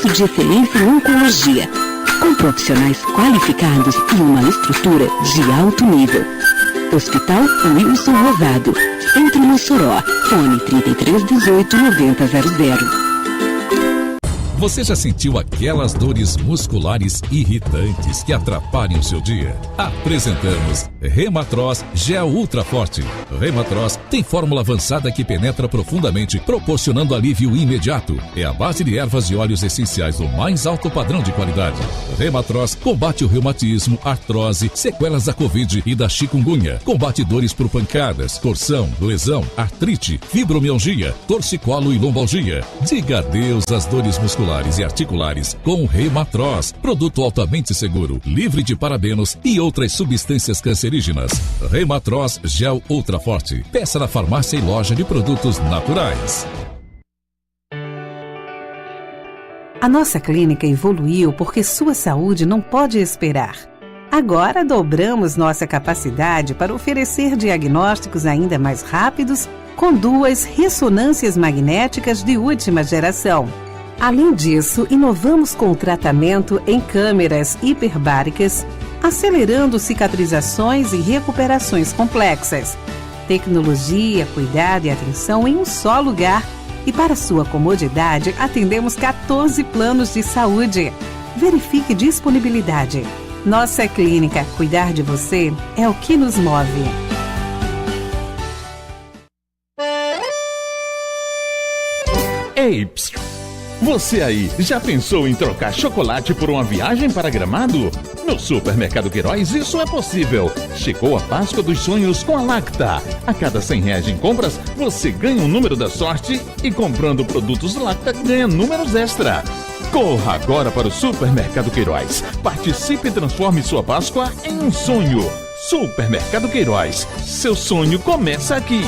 serviço de excelência em oncologia, com profissionais qualificados e uma estrutura de alto nível. Hospital Wilson Rosado, Centro Mossoró, fone 3318 9000. Você já sentiu aquelas dores musculares irritantes que atrapalham o seu dia? Apresentamos Rematroz Gel Ultra Forte. Rematroz tem fórmula avançada que penetra profundamente, proporcionando alívio imediato. É a base de ervas e óleos essenciais do mais alto padrão de qualidade. Rematroz combate o reumatismo, artrose, sequelas da Covid e da chikungunya. Combate dores por pancadas, torção, lesão, artrite, fibromialgia, torcicolo e lombalgia. Diga adeus às dores musculares e articulares com Rematroz, produto altamente seguro, livre de parabenos e outras substâncias cancerígenas. Rematroz Gel Ultra Forte. Peça na farmácia e loja de produtos naturais. A nossa clínica evoluiu porque sua saúde não pode esperar. Agora dobramos nossa capacidade para oferecer diagnósticos ainda mais rápidos com 2 ressonâncias magnéticas de última geração. Além disso, inovamos com o tratamento em câmeras hiperbáricas, acelerando cicatrizações e recuperações complexas. Tecnologia, cuidado e atenção em um só lugar. E para sua comodidade, atendemos 14 planos de saúde. Verifique disponibilidade. Nossa clínica, cuidar de você é o que nos move. Ei, você aí, já pensou em trocar chocolate por uma viagem para Gramado? No Supermercado Queiroz isso é possível. Chegou a Páscoa dos Sonhos com a Lacta. A cada R$100 em compras, você ganha um número da sorte e comprando produtos Lacta ganha números extra. Corra agora para o Supermercado Queiroz. Participe e transforme sua Páscoa em um sonho. Supermercado Queiroz. Seu sonho começa aqui.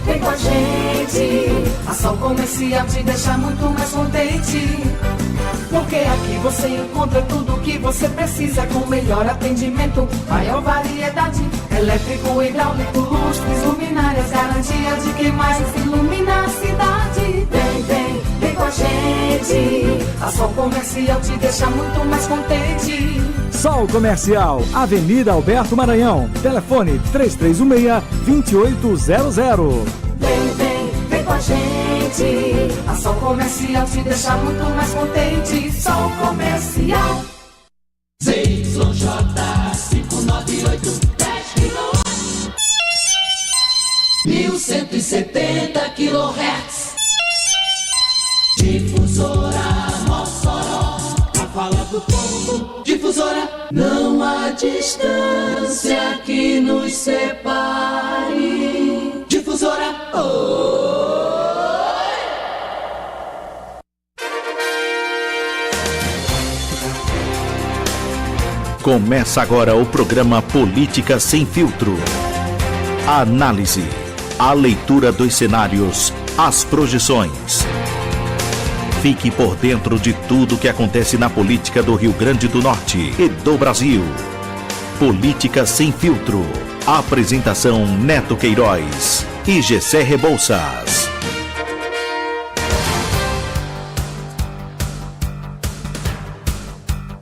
Vem com a gente. Ação Comercial te deixa muito mais contente. Porque aqui você encontra tudo o que você precisa, com melhor atendimento, maior variedade, elétrico, hidráulico, lustres, luminárias, garantia de quem mais ilumina a cidade. Vem com a gente. Ação Comercial te deixa muito mais contente. Sol Comercial, Avenida Alberto Maranhão, telefone 3316-2800. Vem com a gente. Ação Comercial te deixa muito mais contente. Sol Comercial. ZYJ 598 10 kW 1170 kHz. Difusora Mossoró, a fala do povo. Difusora, não há distância que nos separe. Difusora, Começa agora o programa Política Sem Filtro. A análise, a leitura dos cenários, as projeções. Fique por dentro de tudo que acontece na política do Rio Grande do Norte e do Brasil. Política Sem Filtro. Apresentação Neto Queiroz e Gessé Rebouças.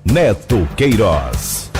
Neto Queiroz.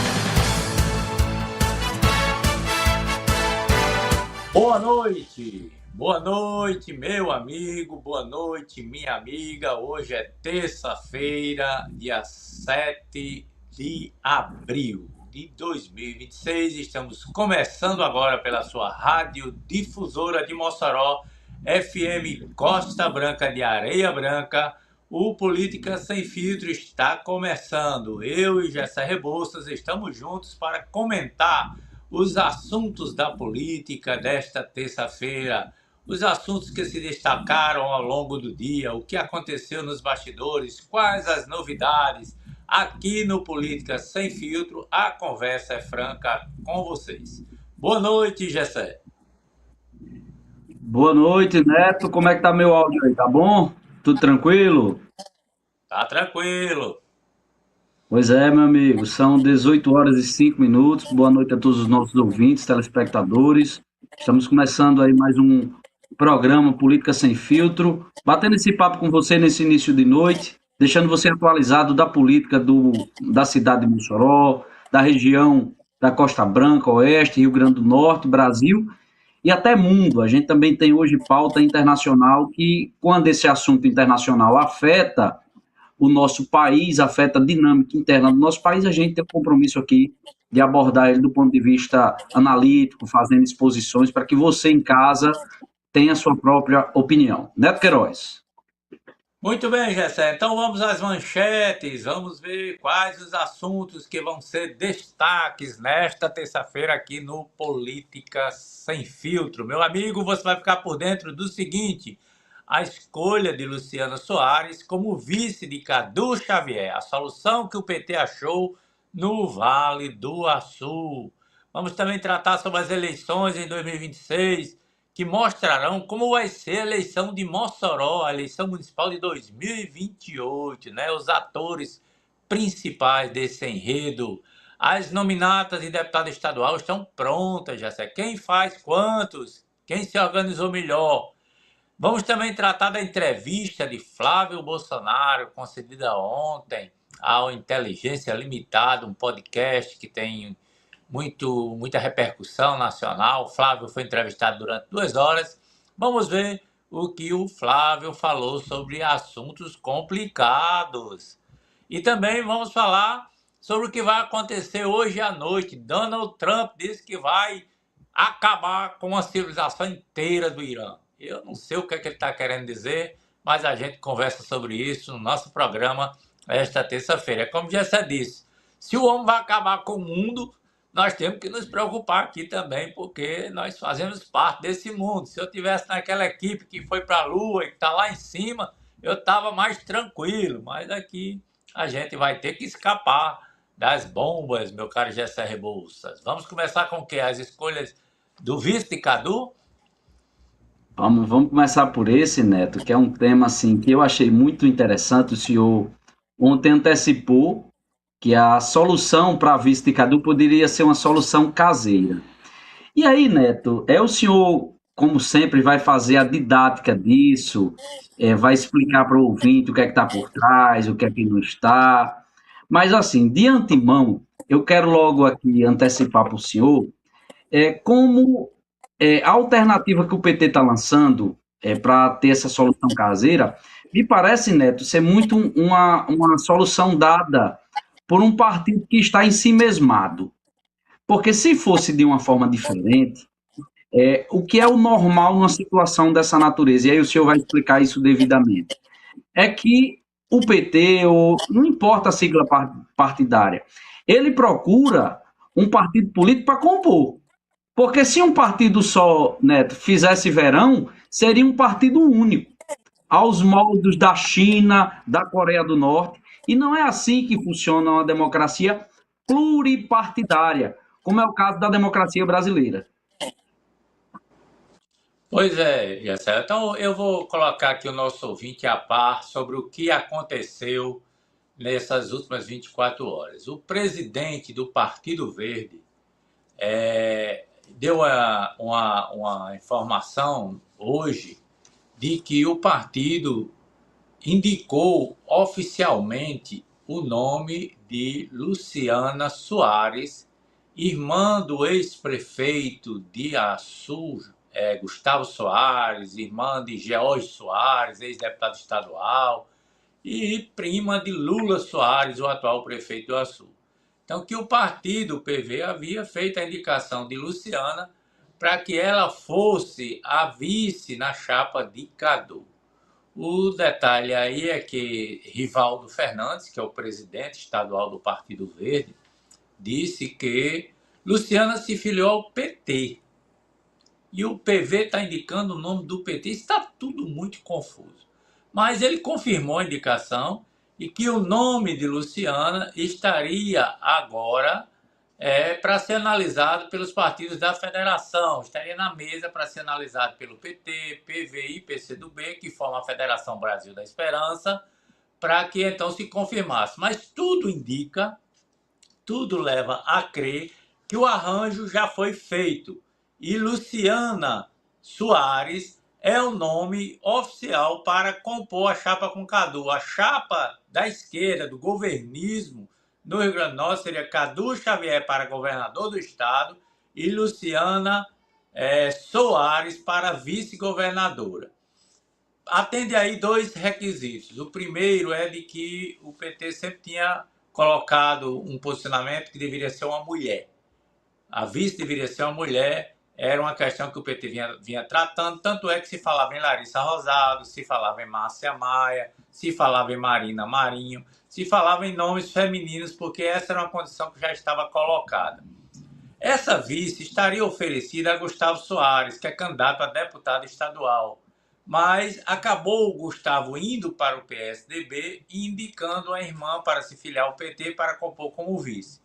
Boa noite, meu amigo, boa noite, minha amiga. Hoje é terça-feira, dia 7 de abril de 2026. Estamos começando agora pela sua rádio difusora de Mossoró, FM Costa Branca de Areia Branca. O Política Sem Filtro está começando. Eu e Gessé Rebouças estamos juntos para comentar os assuntos da política desta terça-feira, os assuntos que se destacaram ao longo do dia, o que aconteceu nos bastidores, quais as novidades. Aqui no Política Sem Filtro, a conversa é franca com vocês. Boa noite, Gessé. Boa noite, Neto. Como é que tá meu áudio aí? Tá bom? Tudo tranquilo? Tá tranquilo. Pois é, meu amigo. São 18 horas e 5 minutos. Boa noite a todos os nossos ouvintes, telespectadores. Estamos começando aí mais um programa Política Sem Filtro, batendo esse papo com você nesse início de noite, deixando você atualizado da política da cidade de Mossoró, da região da Costa Branca, Oeste, Rio Grande do Norte, Brasil e até mundo. A gente também tem hoje pauta internacional que, quando esse assunto internacional afeta o nosso país, afeta a dinâmica interna do nosso país, a gente tem um compromisso aqui de abordar ele do ponto de vista analítico, fazendo exposições para que você em casa tenha a sua própria opinião. Neto Queiroz. Muito bem, Gessé. Então vamos às manchetes, vamos ver quais os assuntos que vão ser destaques nesta terça-feira aqui no Política Sem Filtro. Meu amigo, você vai ficar por dentro do seguinte: a escolha de Luciana Soares como vice de Cadu Xavier, a solução que o PT achou no Vale do Açu. Vamos também tratar sobre as eleições em 2026, que mostrarão como vai ser a eleição de Mossoró, a eleição municipal de 2028, né? Os atores principais desse enredo. As nominatas de deputado estadual estão prontas, já sei. Quem faz quantos? Quem se organizou melhor? Vamos também tratar da entrevista de Flávio Bolsonaro, concedida ontem ao Inteligência Limitada, um podcast que tem muita repercussão nacional. O Flávio foi entrevistado durante 2 horas. Vamos ver o que o Flávio falou sobre assuntos complicados. E também vamos falar sobre o que vai acontecer hoje à noite. Donald Trump disse que vai acabar com a civilização inteira do Irã. Eu não sei o que ele está querendo dizer, mas a gente conversa sobre isso no nosso programa esta terça-feira. Como já se disse, se o homem vai acabar com o mundo, nós temos que nos preocupar aqui também, porque nós fazemos parte desse mundo. Se eu tivesse naquela equipe que foi para a Lua e que está lá em cima, eu estava mais tranquilo. Mas aqui a gente vai ter que escapar das bombas, meu caro Gessé Rebouças. Vamos começar com o quê? As escolhas do vice de Cadu? Vamos começar por esse, Neto, que é um tema assim, que eu achei muito interessante. O senhor ontem antecipou que a solução para a vice de Cadu poderia ser uma solução caseira. E aí, Neto, o senhor, como sempre, vai fazer a didática disso, vai explicar para o ouvinte o que é que está por trás, o que é que não está. Mas, assim, de antemão, eu quero logo aqui antecipar para o senhor como a alternativa que o PT está lançando para ter essa solução caseira, me parece, Neto, ser muito uma solução dada por um partido que está em si mesmado. Porque se fosse de uma forma diferente, o que é o normal numa situação dessa natureza, e aí o senhor vai explicar isso devidamente, é que o PT, ou não importa a sigla partidária, ele procura um partido político para compor. Porque se um partido só, Neto, fizesse verão, seria um partido único, aos moldes da China, da Coreia do Norte. E não é assim que funciona uma democracia pluripartidária, como é o caso da democracia brasileira. Pois é, Gessé. Então eu vou colocar aqui o nosso ouvinte a par sobre o que aconteceu nessas últimas 24 horas. O presidente do Partido Verde deu uma informação hoje de que o partido indicou oficialmente o nome de Luciana Soares, irmã do ex-prefeito de Açu, Gustavo Soares, irmã de George Soares, ex-deputado estadual, e prima de Lula Soares, o atual prefeito do Açu. Então, que o partido, o PV, havia feito a indicação de Luciana para que ela fosse a vice na chapa de Cadu. O detalhe aí é que Rivaldo Fernandes, que é o presidente estadual do Partido Verde, disse que Luciana se filiou ao PT. E o PV está indicando o nome do PT. Está tudo muito confuso. Mas ele confirmou a indicação e que o nome de Luciana estaria agora para ser analisado pelos partidos da federação. Estaria na mesa para ser analisado pelo PT, PV e PCdoB, que formam a Federação Brasil da Esperança, para que então se confirmasse. Mas tudo indica, tudo leva a crer que o arranjo já foi feito. E Luciana Soares é o nome oficial para compor a chapa com Cadu. A chapa da esquerda, do governismo no Rio Grande do Norte seria Cadu Xavier para governador do estado e Luciana Soares para vice-governadora. Atende aí 2 requisitos. O primeiro é de que o PT sempre tinha colocado um posicionamento que deveria ser uma mulher. A vice deveria ser uma mulher, era uma questão que o PT vinha tratando, tanto é que se falava em Larissa Rosado, se falava em Márcia Maia, se falava em Marina Marinho, se falava em nomes femininos, porque essa era uma condição que já estava colocada. Essa vice estaria oferecida a Gustavo Soares, que é candidato a deputado estadual, mas acabou o Gustavo indo para o PSDB e indicando a irmã para se filiar ao PT para compor como vice.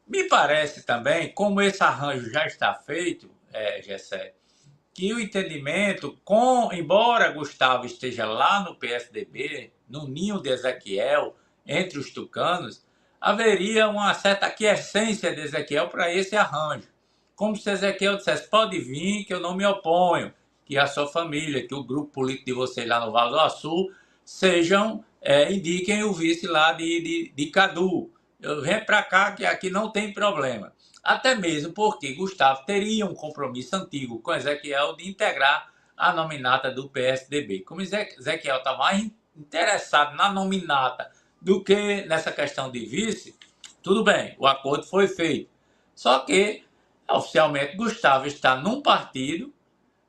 Me parece também, como esse arranjo já está feito, Gessé, que o entendimento, embora Gustavo esteja lá no PSDB, no ninho de Ezequiel, entre os tucanos, haveria uma certa aquiescência de Ezequiel para esse arranjo. Como se Ezequiel dissesse, pode vir que eu não me oponho, que a sua família, que o grupo político de vocês lá no Vale do Açu indiquem o vice lá de Cadu. Eu venho para cá que aqui não tem problema. Até mesmo porque Gustavo teria um compromisso antigo com Ezequiel de integrar a nominata do PSDB. Como Ezequiel está mais interessado na nominata do que nessa questão de vice, tudo bem, o acordo foi feito. Só que, oficialmente, Gustavo está num partido,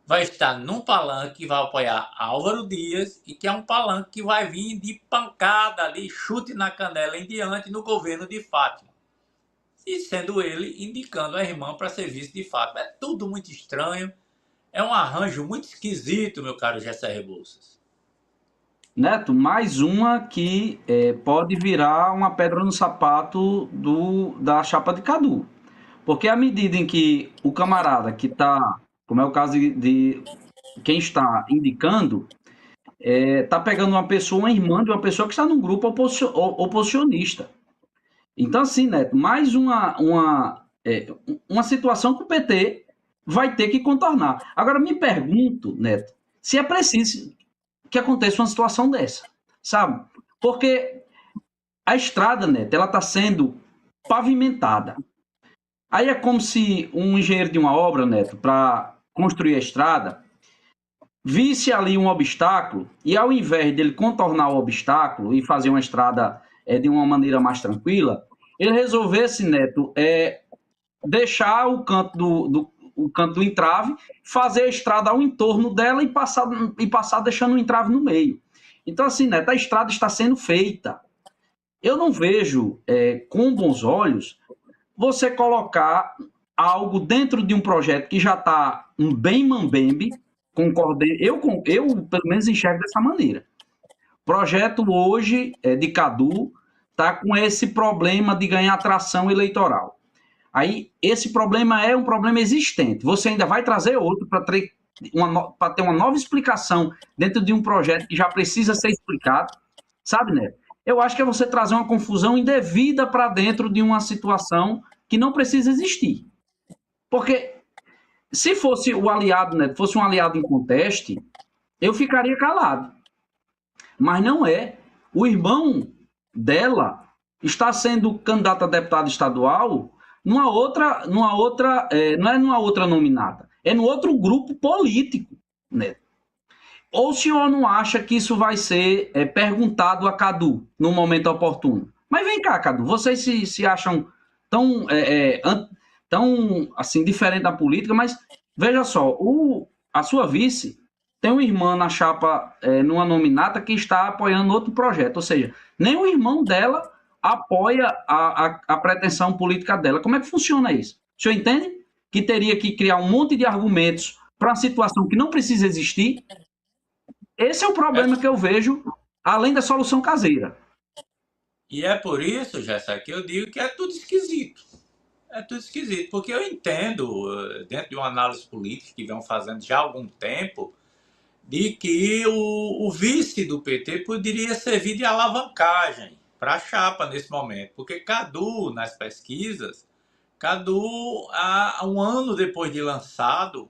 vai estar num palanque que vai apoiar Álvaro Dias e que é um palanque que vai vir de pancada ali, chute na canela em diante no governo de Fátima. E sendo ele indicando a irmã para ser vice de Fátima. É tudo muito estranho, é um arranjo muito esquisito, meu caro Gessé Rebouças. Neto, mais uma que pode virar uma pedra no sapato da chapa de Cadu. Porque à medida em que o camarada que está, como é o caso de quem está indicando, está pegando uma irmã de uma pessoa que está num grupo oposicionista. Então, assim, Neto, mais uma situação que o PT vai ter que contornar. Agora, me pergunto, Neto, se é preciso que aconteça uma situação dessa, sabe? Porque a estrada, Neto, ela está sendo pavimentada. Aí é como se um engenheiro de uma obra, Neto, para construir a estrada, visse ali um obstáculo e ao invés dele contornar o obstáculo e fazer uma estrada de uma maneira mais tranquila, ele resolvesse, Neto, deixar o canto do entrave, fazer a estrada ao entorno dela e passar deixando o entrave no meio. Então, assim, Neto, a estrada está sendo feita. Eu não vejo com bons olhos você colocar algo dentro de um projeto que já está bem mambembe, concordei, eu pelo menos enxergo dessa maneira. O projeto hoje de Cadu está com esse problema de ganhar tração eleitoral. Aí, esse problema é um problema existente. Você ainda vai trazer outro para ter uma nova explicação dentro de um projeto que já precisa ser explicado, sabe, né? Eu acho que é você trazer uma confusão indevida para dentro de uma situação que não precisa existir. Porque se fosse o aliado, né, fosse um aliado em conteste, eu ficaria calado. Mas não é. O irmão dela está sendo candidato a deputado estadual não é numa outra nominata, é no outro grupo político, né? Ou o senhor não acha que isso vai ser perguntado a Cadu no momento oportuno? Mas vem cá, Cadu, vocês se acham tão assim, diferente da política, mas veja só, a sua vice tem uma irmã na chapa, numa nominata, que está apoiando outro projeto, ou seja, nem o irmão dela apoia a pretensão política dela. Como é que funciona isso? O senhor entende? Que teria que criar um monte de argumentos para uma situação que não precisa existir? Esse é o problema que eu vejo, além da solução caseira. E é por isso, Gessé, que eu digo que é tudo esquisito. É tudo esquisito, porque eu entendo, dentro de uma análise política que vão fazendo já há algum tempo, de que o vice do PT poderia servir de alavancagem para a chapa nesse momento. Porque Cadu, nas pesquisas, há um ano depois de lançado,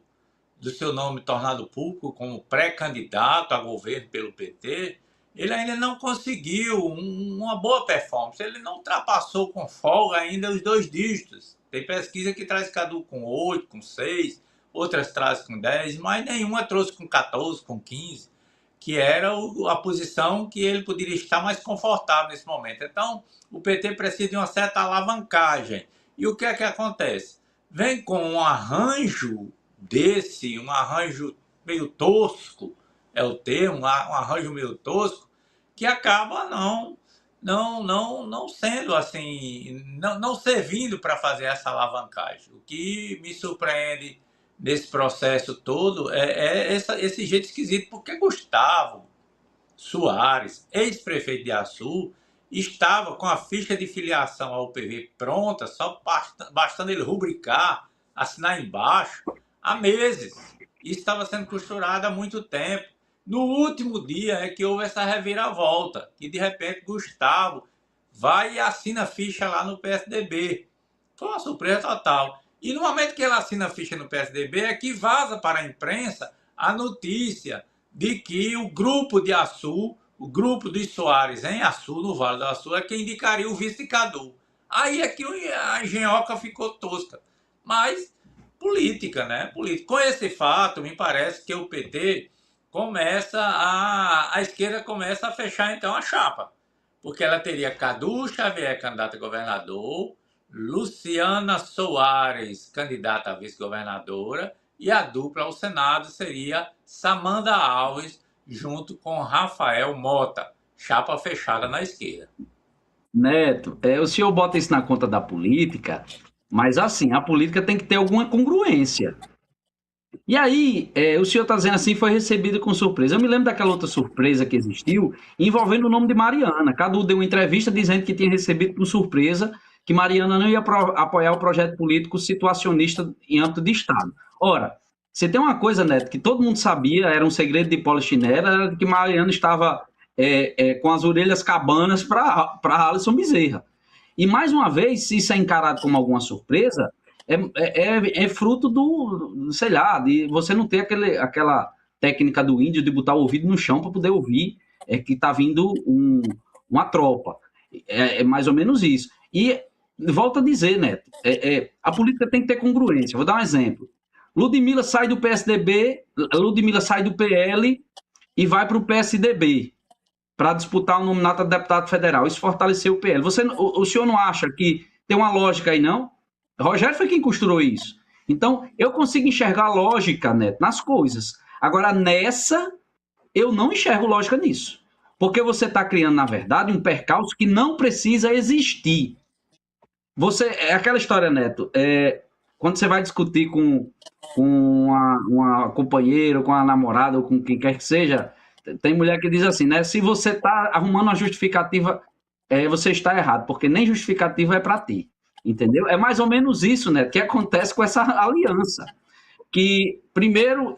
do seu nome tornado público como pré-candidato a governo pelo PT, ele ainda não conseguiu uma boa performance. Ele não ultrapassou com folga ainda os 2 dígitos. Tem pesquisa que traz Cadu com 8, com 6, outras traz com 10, mas nenhuma trouxe com 14, com 15, que era a posição que ele poderia estar mais confortável nesse momento. Então, o PT precisa de uma certa alavancagem. E o que é que acontece? Vem com um arranjo desse, um arranjo meio tosco, é o termo, um arranjo meio tosco, que acaba não sendo assim, não servindo para fazer essa alavancagem. O que me surpreende nesse processo todo é esse jeito esquisito, porque Gustavo Soares, ex-prefeito de Açu, estava com a ficha de filiação ao PV pronta, só bastando ele rubricar, assinar embaixo, há meses. Isso estava sendo costurado há muito tempo. No último dia é que houve essa reviravolta, que de repente Gustavo vai e assina a ficha lá no PSDB. Foi uma surpresa total. E no momento que ele assina a ficha no PSDB é que vaza para a imprensa a notícia de que o grupo de Açu, o grupo dos Soares em Açu, no Vale do Açu, é quem indicaria o vice de Cadu. Aí é que a engenhoca ficou tosca. Mas política, né? Política. Com esse fato, me parece que o PT a esquerda começa a fechar então a chapa. Porque ela teria Cadu Xavier, candidata a governador, Luciana Soares, candidata a vice-governadora, e a dupla ao Senado seria Samanda Alves, junto com Rafael Mota, chapa fechada na esquerda. Neto, o senhor bota isso na conta da política, mas assim, a política tem que ter alguma congruência. E aí, o senhor está dizendo assim, foi recebido com surpresa. Eu me lembro daquela outra surpresa que existiu, envolvendo o nome de Mariana. Cadu deu uma entrevista dizendo que tinha recebido com surpresa que Mariana não ia apoiar o projeto político situacionista em âmbito de Estado. Ora, se tem uma coisa, Neto, que todo mundo sabia, era um segredo de polichinela, era que Mariana estava com as orelhas cabanas para Alisson Bezerra. E, mais uma vez, se isso é encarado como alguma surpresa, é fruto sei lá, de você não ter aquela técnica do índio de botar o ouvido no chão para poder ouvir que está vindo uma tropa. É mais ou menos isso. E volto a dizer, Neto, a política tem que ter congruência. Vou dar um exemplo. Ludmila sai do PSDB, Ludmila sai do PL e vai para o PSDB para disputar o nominato a deputado federal. Isso fortaleceu o PL. O senhor não acha que tem uma lógica aí, não? Rogério foi quem costurou isso. Então, eu consigo enxergar lógica, Neto, nas coisas. Agora, nessa, eu não enxergo lógica nisso. Porque você está criando, na verdade, um percalço que não precisa existir. É aquela história, Neto, quando você vai discutir com uma companheira, ou com uma namorada, ou com quem quer que seja, tem mulher que diz assim, né? Se você está arrumando uma justificativa, você está errado, porque nem justificativa é para ti. Entendeu? É mais ou menos isso, né, que acontece com essa aliança. Que, primeiro,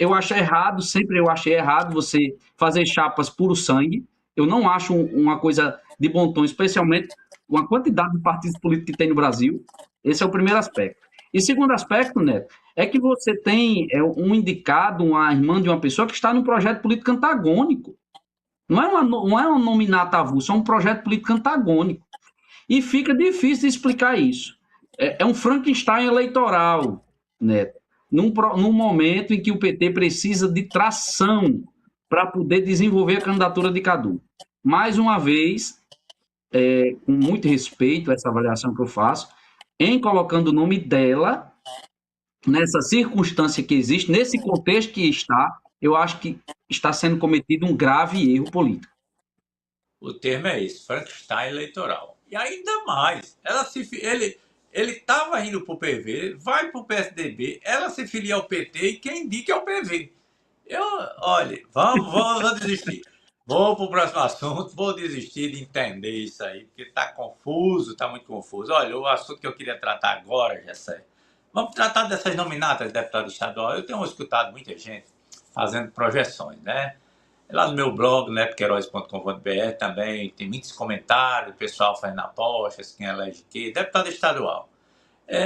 sempre eu achei errado você fazer chapas puro sangue. Eu não acho uma coisa de bom tom, especialmente uma quantidade de partidos políticos que tem no Brasil. Esse é o primeiro aspecto. E segundo aspecto, Neto, é que você tem um indicado, uma irmã de uma pessoa que está num projeto político antagônico. Não é um nominato avulso, é um projeto político antagônico. E fica difícil de explicar isso. É um Frankenstein eleitoral, Neto, num momento em que o PT precisa de tração para poder desenvolver a candidatura de Cadu. Mais uma vez, com muito respeito a essa avaliação que eu faço, em colocando o nome dela, nessa circunstância que existe, nesse contexto que está, eu acho que está sendo cometido um grave erro político. O termo é esse, Frankenstein eleitoral. E ainda mais, ele estava indo para o PV, vai para o PSDB, ela se filia ao PT e quem indica é o PV. Olha, vou desistir. Vou para o próximo assunto, vou desistir de entender isso aí, porque está confuso, está muito confuso. Olha, o assunto que eu queria tratar agora, Gessé, vamos tratar dessas nominatas de deputado estadual. Eu tenho escutado muita gente fazendo projeções, né? Lá no meu blog, netoqueiroz.com.br, também tem muitos comentários, o pessoal fazendo apostas, quem elege quem, deputado estadual.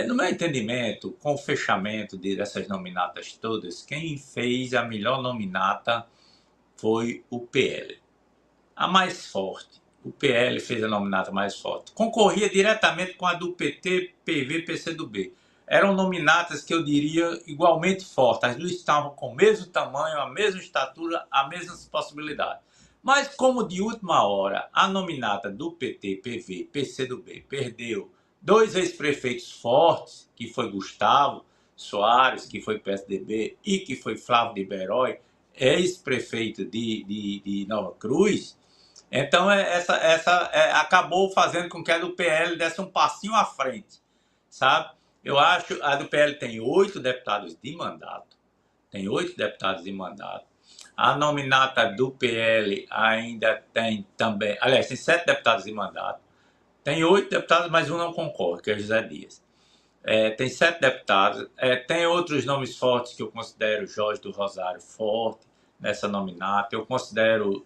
No meu entendimento, com o fechamento dessas nominatas todas, quem fez a melhor nominata foi o PL. A mais forte. O PL fez a nominata mais forte. Concorria diretamente com a do PT, PV, PCdoB. Eram nominatas que eu diria igualmente fortes. As duas estavam com o mesmo tamanho, a mesma estatura, a mesma possibilidade. Mas como de última hora a nominata do PT, PV, PCdoB perdeu dois ex-prefeitos fortes, que foi Gustavo Soares, que foi PSDB, e que foi Flávio de Beroy, ex-prefeito de Nova Cruz. Então, acabou fazendo com que a do PL desse um passinho à frente, sabe? Eu acho que a do PL tem 8 deputados de mandato. Tem 8 deputados de mandato. A nominata do PL ainda tem também... Aliás, tem 7 deputados de mandato. Tem 8 deputados, mas um não concorre, que é José Dias. Tem 7 deputados. Tem outros nomes fortes que eu considero Jorge do Rosário forte nessa nominata. Eu considero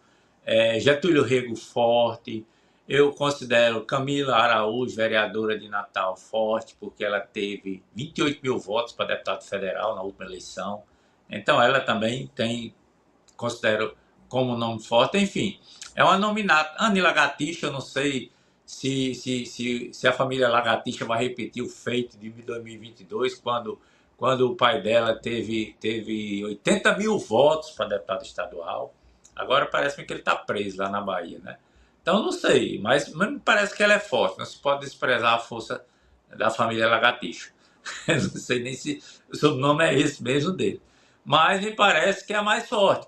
Getúlio Rego forte. Eu considero Camila Araújo, vereadora de Natal, forte, porque ela teve 28 mil votos para deputado federal na última eleição. Então, ela também considero como nome forte. Enfim, é uma nominata. Anny Lagattixa, eu não sei se a família Lagattixa vai repetir o feito de 2022, quando o pai dela teve 80 mil votos para deputado estadual. Agora parece-me que ele está preso lá na Bahia, né? Então, não sei, mas me parece que ela é forte. Não se pode desprezar a força da família Lagattixa. Não sei nem se o sobrenome é esse mesmo dele. Mas me parece que é a mais forte,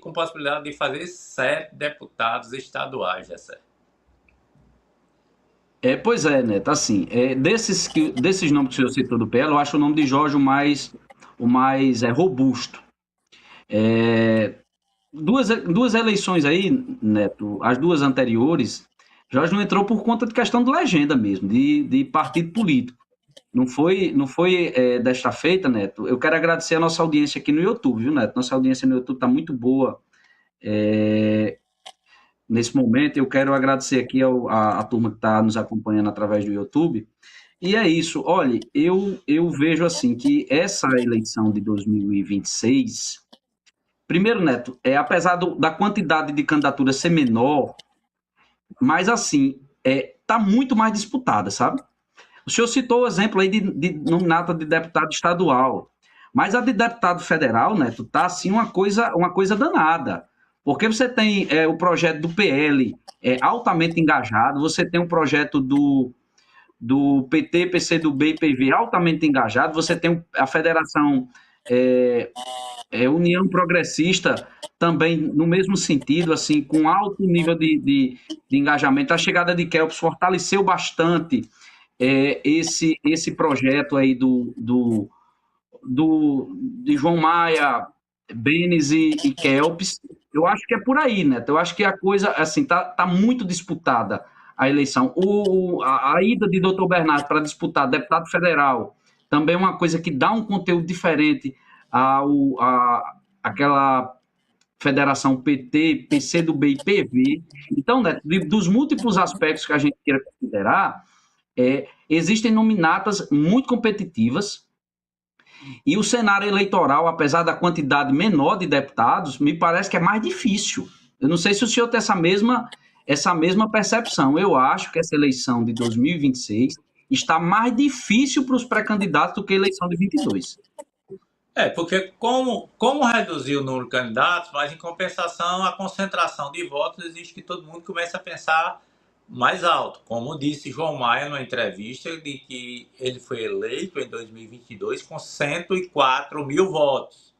com possibilidade de fazer 7 deputados estaduais, já certo. Pois é, Neto, assim, desses nomes que você citou do PL, eu acho o nome de Jorge o mais robusto. Duas eleições aí, Neto, as duas anteriores, Jorge não entrou por conta de questão de legenda mesmo, de partido político. Não foi desta feita, Neto. Eu quero agradecer a nossa audiência aqui no YouTube, viu, Neto? Nossa audiência no YouTube está muito boa. Nesse momento, eu quero agradecer aqui a turma que está nos acompanhando através do YouTube. E é isso. Olha, eu vejo assim que essa eleição de 2026... Primeiro, Neto, apesar da quantidade de candidaturas ser menor, mas assim, está muito mais disputada, sabe? O senhor citou o exemplo aí de nominata de deputado estadual, mas a de deputado federal, Neto, está assim uma coisa danada, porque você tem o projeto do PL altamente engajado, você tem um projeto do PT, PCdoB e PV altamente engajado, você tem a federação... União Progressista também no mesmo sentido, assim, com alto nível de engajamento. A chegada de Kelps fortaleceu bastante esse projeto aí de João Maia, Benes e Kelps. Eu acho que é por aí, né? Eu acho que a coisa assim tá muito disputada a eleição. A ida de Dr. Bernardo para disputar deputado federal também é uma coisa que dá um conteúdo diferente aquela federação PT, PCdoB e PV. Então, né, dos múltiplos aspectos que a gente queira considerar, existem nominatas muito competitivas e o cenário eleitoral, apesar da quantidade menor de deputados, me parece que é mais difícil. Eu não sei se o senhor tem essa mesma percepção. Eu acho que essa eleição de 2026 está mais difícil para os pré-candidatos do que a eleição de 22. Porque como reduzir o número de candidatos, mas em compensação a concentração de votos exige que todo mundo comece a pensar mais alto. Como disse João Maia numa entrevista, de que ele foi eleito em 2022 com 104 mil votos.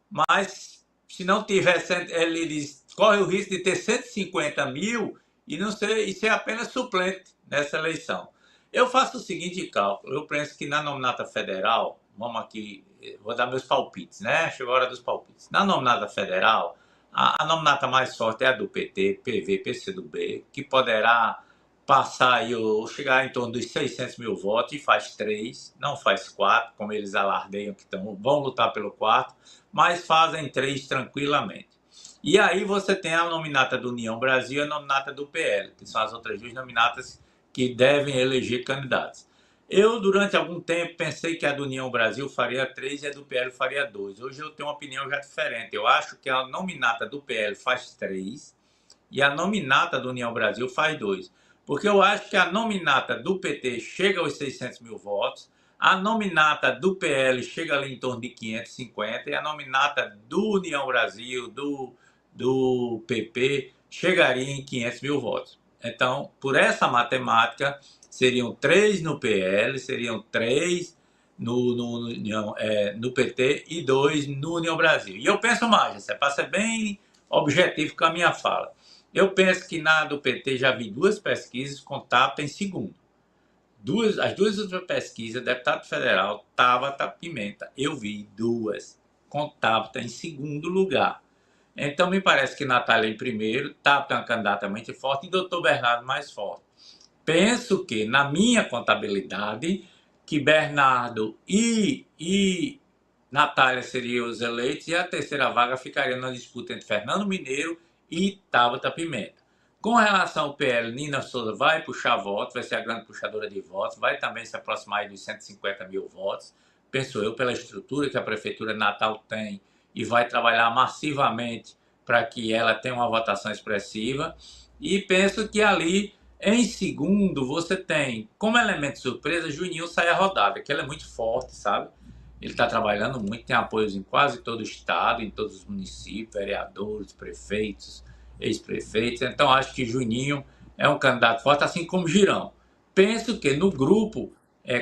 Mas se não tiver, ele diz, corre o risco de ter 150 mil e ser apenas suplente nessa eleição. Eu faço o seguinte cálculo, eu penso que na nominata federal, vamos aqui, vou dar meus palpites, né? Chegou a hora dos palpites. Na nominata federal, a nominata mais forte é a do PT, PV, PCdoB, que poderá passar aí, ou chegar em torno dos 600 mil votos, e faz 3, não faz 4, como eles alardeiam que vão lutar pelo 4, mas fazem 3 tranquilamente. E aí você tem a nominata do União Brasil e a nominata do PL, que são as outras duas nominatas que devem eleger candidatos. Eu, durante algum tempo, pensei que a do União Brasil faria 3 e a do PL faria 2. Hoje eu tenho uma opinião já diferente. Eu acho que a nominata do PL faz 3 e a nominata do União Brasil faz 2. Porque eu acho que a nominata do PT chega aos 600 mil votos, a nominata do PL chega ali em torno de 550 e a nominata do União Brasil, do PP, chegaria em 500 mil votos. Então, por essa matemática, seriam 3 no PL, seriam 3 no PT e 2 no União Brasil. E eu penso mais, para ser bem objetivo com a minha fala. Eu penso que na do PT já vi 2 pesquisas com Tabata em segundo. As 2 outras pesquisas, deputado federal, Tabata Pimenta, eu vi 2 com Tabata em segundo lugar. Então, me parece que Natália em primeiro, Tabata é uma candidata muito forte e doutor Bernardo mais forte. Penso que, na minha contabilidade, que Bernardo e Natália seriam os eleitos e a terceira vaga ficaria na disputa entre Fernando Mineiro e Tabata Pimenta. Com relação ao PL, Nina Souza vai puxar votos, vai ser a grande puxadora de votos, vai também se aproximar dos 150 mil votos, penso eu, pela estrutura que a Prefeitura de Natal tem e vai trabalhar massivamente para que ela tenha uma votação expressiva. E penso que ali, em segundo, você tem, como elemento de surpresa, Juninho Saia Rodada, que ele é muito forte, sabe? Ele está trabalhando muito, tem apoios em quase todo o estado, em todos os municípios, vereadores, prefeitos, ex-prefeitos. Então, acho que Juninho é um candidato forte, assim como Girão. Penso que no grupo,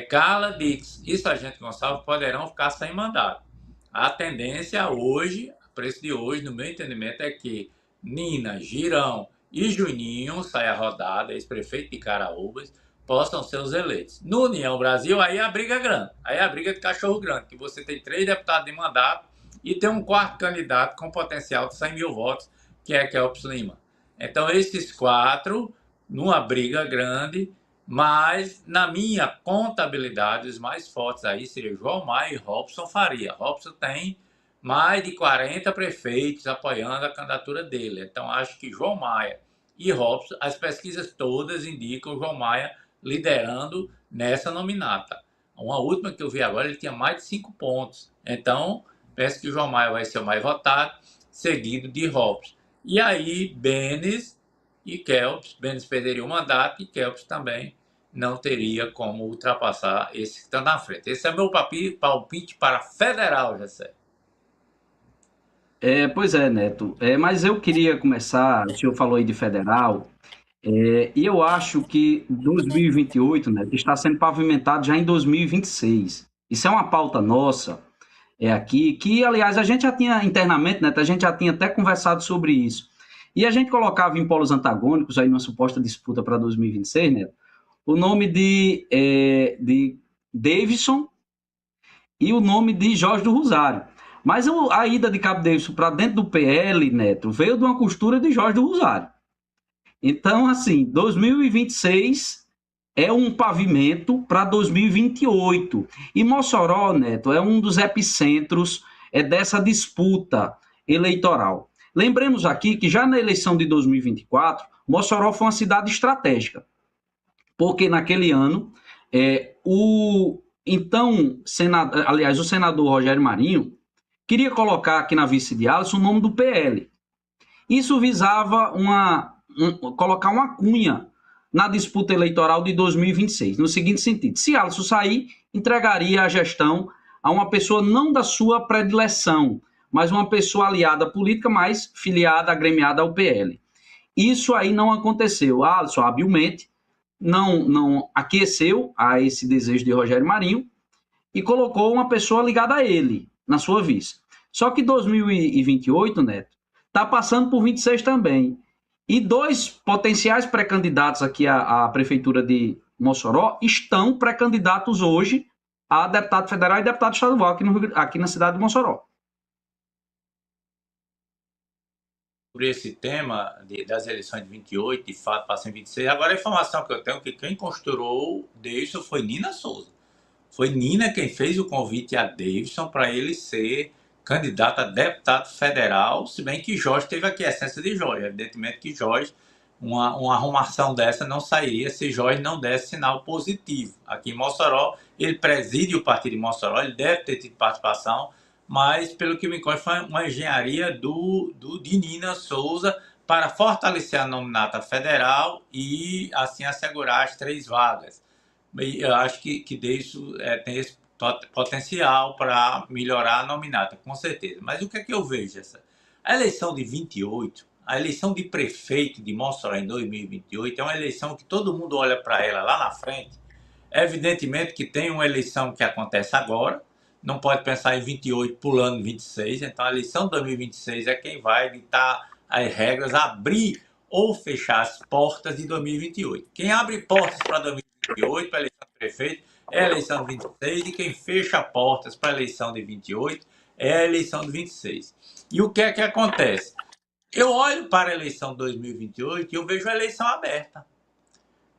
Carla Dix e Sargento Gonçalves poderão ficar sem mandato. A tendência hoje, o preço de hoje, no meu entendimento, é que Nina, Girão e Juninho, Saia Rodada, ex-prefeito de Caraúbas, possam ser os eleitos. No União Brasil, aí a briga é grande. Aí a briga de cachorro grande, que você tem 3 deputados de mandato e tem um 4º candidato com potencial de 100 mil votos, que é Kelps Lima. Então, esses 4, numa briga grande, mas na minha contabilidade, os mais fortes aí seriam João Maia e Robson Faria. Robson tem mais de 40 prefeitos apoiando a candidatura dele. Então, acho que João Maia e Robson, as pesquisas todas indicam João Maia liderando nessa nominata. Uma última que eu vi agora, ele tinha mais de 5 pontos. Então, penso que João Maia vai ser o mais votado, seguido de Robson. E aí, Benes e Kelps. Benes perderia o mandato e Kelps também não teria como ultrapassar esse que está na frente. Esse é meu palpite para federal, Jessé. Pois é, Neto. Mas eu queria começar, o senhor falou aí de federal, e eu acho que 2028, Neto, está sendo pavimentado já em 2026. Isso é uma pauta nossa aqui, que, aliás, a gente já tinha internamente, Neto, a gente já tinha até conversado sobre isso. E a gente colocava em polos antagônicos, aí numa suposta disputa para 2026, Neto, o nome de Davidson e o nome de Jorge do Rosário. Mas a ida de Cabo Davidson para dentro do PL, Neto, veio de uma costura de Jorge do Rosário. Então, assim, 2026 é um pavimento para 2028. E Mossoró, Neto, é um dos epicentros dessa disputa eleitoral. Lembremos aqui que já na eleição de 2024, Mossoró foi uma cidade estratégica, porque naquele ano, o senador Rogério Marinho queria colocar aqui na vice de Alisson o nome do PL. Isso visava colocar uma cunha na disputa eleitoral de 2026, no seguinte sentido: se Alisson sair, entregaria a gestão a uma pessoa não da sua predileção, mas uma pessoa aliada política, mas filiada, agremiada ao PL. Isso aí não aconteceu. Alisson, habilmente, não aqueceu a esse desejo de Rogério Marinho e colocou uma pessoa ligada a ele, na sua vice. Só que 2028, Neto, está passando por 26 também. E 2 potenciais pré-candidatos aqui à Prefeitura de Mossoró estão pré-candidatos hoje a deputado federal e deputado estadual aqui na cidade de Mossoró. Por esse tema das eleições de 28, de fato, passa em 26. Agora, a informação que eu tenho é que quem costurou Davidson foi Nina Souza. Foi Nina quem fez o convite a Davidson para ele ser candidato a deputado federal, se bem que Jorge teve aqui a essência de Jorge. Evidentemente que Jorge uma arrumação dessa não sairia se Jorge não desse sinal positivo. Aqui em Mossoró, ele preside o partido de Mossoró, ele deve ter tido participação, mas, pelo que me consta, foi uma engenharia de Nina Souza para fortalecer a nominata federal e, assim, assegurar as 3 vagas. E eu acho que Deison tem esse potencial para melhorar a nominata, com certeza. Mas o que é que eu vejo? A eleição de 28, a eleição de prefeito de Mossoró em 2028 é uma eleição que todo mundo olha para ela lá na frente. Evidentemente que tem uma eleição que acontece agora, não pode pensar em 28 pulando 26, então a eleição de 2026 é quem vai ditar as regras, abrir ou fechar as portas de 2028. Quem abre portas para 2028, para a eleição de prefeito, é a eleição de 26, e quem fecha portas para a eleição de 28 é a eleição de 26. E o que é que acontece? Eu olho para a eleição de 2028 e eu vejo a eleição aberta.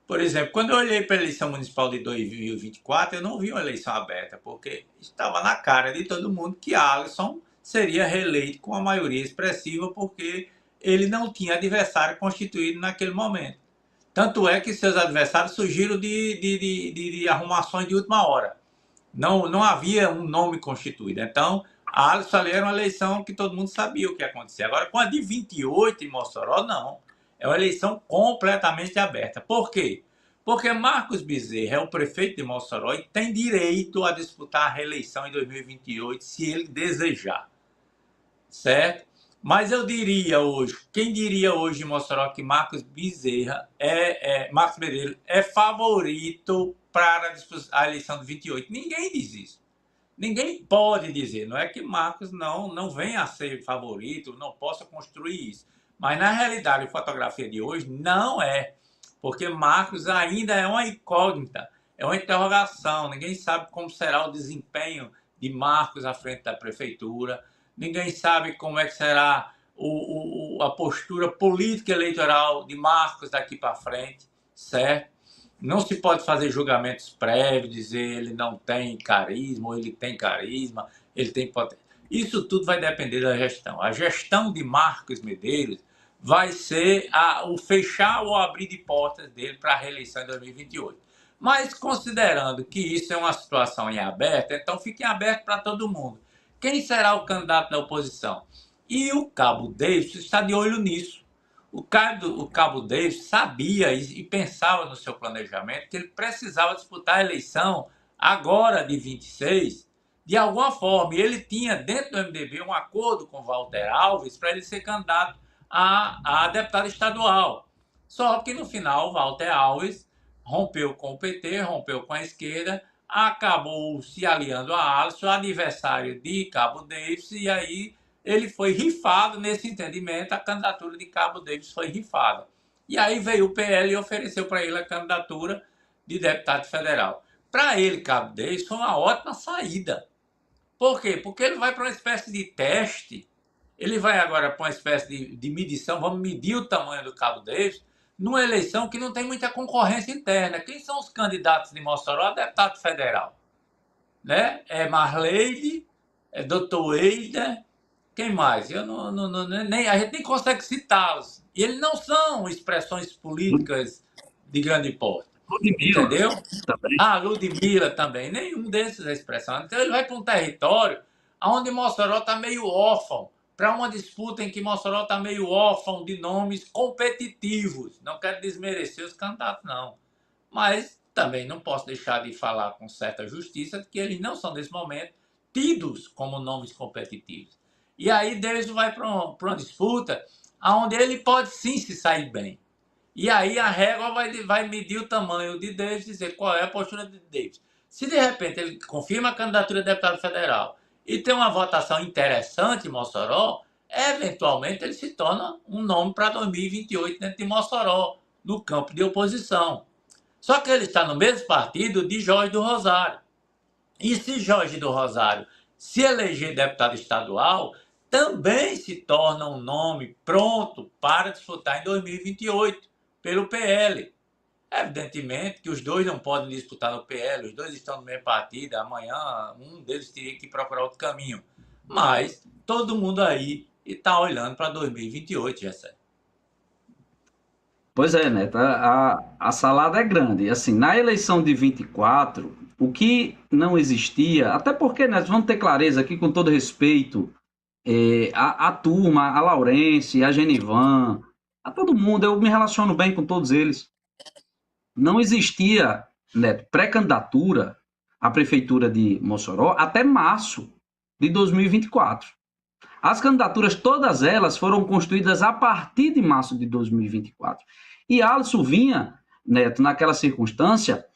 Por exemplo, quando eu olhei para a eleição municipal de 2024, eu não vi uma eleição aberta, porque estava na cara de todo mundo que Alisson seria reeleito com a maioria expressiva, porque ele não tinha adversário constituído naquele momento. Tanto é que seus adversários surgiram de arrumações de última hora. Não havia um nome constituído. Então, a Alisson ali era uma eleição que todo mundo sabia o que ia acontecer. Agora, com a de 28 em Mossoró, não. É uma eleição completamente aberta. Por quê? Porque Marcos Bezerra é o prefeito de Mossoró e tem direito a disputar a reeleição em 2028, se ele desejar. Certo? Mas eu diria hoje, quem diria hoje em Mossoró que Marcos Bezerra Marcos Bezerra é favorito para a eleição de 28? Ninguém diz isso. Ninguém pode dizer. Não é que Marcos não venha a ser favorito, não possa construir isso. Mas, na realidade, a fotografia de hoje não é. Porque Marcos ainda é uma incógnita, é uma interrogação. Ninguém sabe como será o desempenho de Marcos à frente da prefeitura. Ninguém sabe como é que será a postura política eleitoral de Marcos daqui para frente, certo? Não se pode fazer julgamentos prévios, dizer ele não tem carisma, ou ele tem carisma, ele tem potência. Isso tudo vai depender da gestão. A gestão de Marcos Medeiros vai ser o fechar ou abrir de portas dele para a reeleição em 2028. Mas, considerando que isso é uma situação em aberto, então fique aberto para todo mundo. Quem será o candidato da oposição? E o Cabo Davis está de olho nisso. O Cabo Davis sabia e pensava no seu planejamento que ele precisava disputar a eleição agora de 26, de alguma forma. E ele tinha, dentro do MDB, um acordo com Walter Alves para ele ser candidato a deputado estadual. Só que, no final, Walter Alves rompeu com o PT, rompeu com a esquerda, acabou se aliando a Alisson, adversário de Cabo Davis, e aí ele foi rifado nesse entendimento, a candidatura de Cabo Davis foi rifada. E aí veio o PL e ofereceu para ele a candidatura de deputado federal. Para ele, Cabo Davis foi uma ótima saída. Por quê? Porque ele vai para uma espécie de teste, ele vai agora para uma espécie de medição, vamos medir o tamanho do Cabo Davis, numa eleição que não tem muita concorrência interna. Quem são os candidatos de Mossoró a deputado federal? Né? É Marleide, é Dr. Eider, quem mais? A gente nem consegue citá-los. E eles não são expressões políticas de grande porte. Ludmilla, entendeu? Também. Ludmilla também. Nenhum desses é expressão. Então ele vai para um território onde Mossoró está meio órfão, para uma disputa em que Mossoró está meio órfão de nomes competitivos. Não quero desmerecer os candidatos, não. Mas também não posso deixar de falar com certa justiça que eles não são, nesse momento, tidos como nomes competitivos. E aí Davis vai para uma disputa onde ele pode sim se sair bem. E aí a régua vai medir o tamanho de Davis e dizer qual é a postura de Davis. Se de repente ele confirma a candidatura de deputado federal e tem uma votação interessante em Mossoró, eventualmente ele se torna um nome para 2028 dentro de Mossoró, no campo de oposição. Só que ele está no mesmo partido de Jorge do Rosário. E se Jorge do Rosário se eleger deputado estadual, também se torna um nome pronto para disputar em 2028 pelo PL. Evidentemente que os dois não podem disputar no PL, os dois estão no mesmo partido, amanhã um deles teria que procurar outro caminho. Mas todo mundo aí está olhando para 2028, Gessé. Pois é, Neto, a salada é grande. Assim, na eleição de 24, o que não existia, até porque, Neto, vamos ter clareza aqui, com todo respeito, a turma, a Laurence, a Genivan, a todo mundo, eu me relaciono bem com todos eles. Não existia, Neto, pré-candidatura à prefeitura de Mossoró até março de 2024. As candidaturas, todas elas, foram construídas a partir de março de 2024. E Alisson vinha, Neto, naquela circunstância,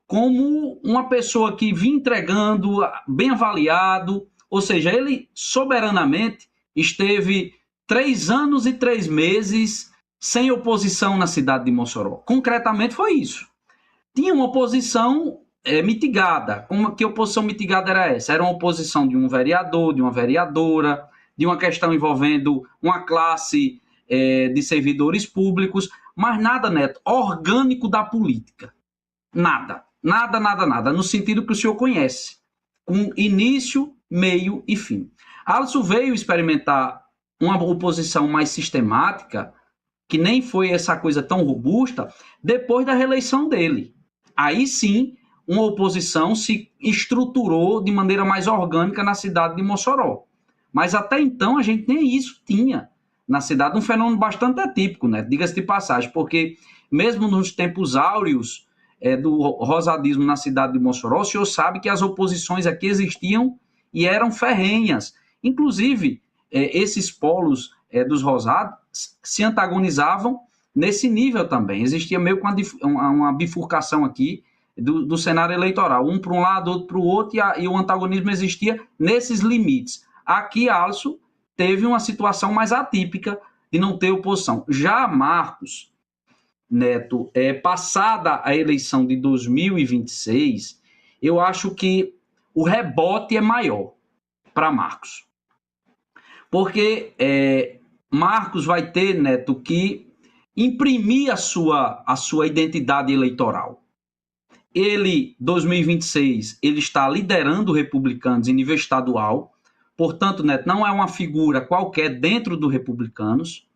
como uma pessoa que vinha entregando, bem avaliado, ou seja, ele soberanamente esteve 3 anos e 3 meses sem oposição na cidade de Mossoró. Concretamente foi isso. Tinha uma oposição mitigada. Que oposição mitigada era essa? Era uma oposição de um vereador, de uma vereadora, de uma questão envolvendo uma classe de servidores públicos, mas nada, Neto, orgânico da política. Nada, no sentido que o senhor conhece, com início, meio e fim. Alisson veio experimentar uma oposição mais sistemática, que nem foi essa coisa tão robusta, depois da reeleição dele. Aí sim, uma oposição se estruturou de maneira mais orgânica na cidade de Mossoró. Mas até então a gente nem isso tinha na cidade, um fenômeno bastante atípico, né? Diga-se de passagem, porque mesmo nos tempos áureos do rosadismo na cidade de Mossoró, o senhor sabe que as oposições aqui existiam e eram ferrenhas. Inclusive, esses polos dos rosados se antagonizavam nesse nível também. Existia meio que uma bifurcação aqui do cenário eleitoral, um para um lado, outro para o outro, e o antagonismo existia nesses limites. Aqui, Alisson teve uma situação mais atípica de não ter oposição. Já Marcos, Neto, passada a eleição de 2026, eu acho que o rebote é maior para Marcos. Porque Marcos vai ter, Neto, que imprimir a sua identidade eleitoral. Ele, 2026, ele está liderando Republicanos em nível estadual. Portanto, Neto, não é uma figura qualquer dentro do Republicanos,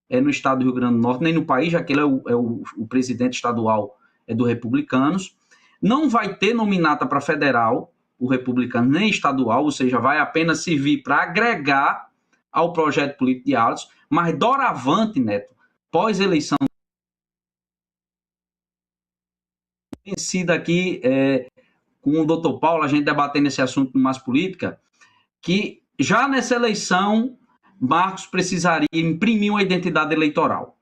no estado do Rio Grande do Norte, nem no país, já que ele é o presidente estadual do Republicanos. Não vai ter nominata para federal, o Republicano, nem estadual, ou seja, vai apenas servir para agregar ao projeto político de Alisson, mas doravante, Neto, pós-eleição, vencida aqui com o doutor Paulo, a gente debatendo esse assunto mais política, que já nessa eleição, Marcos precisaria imprimir uma identidade eleitoral.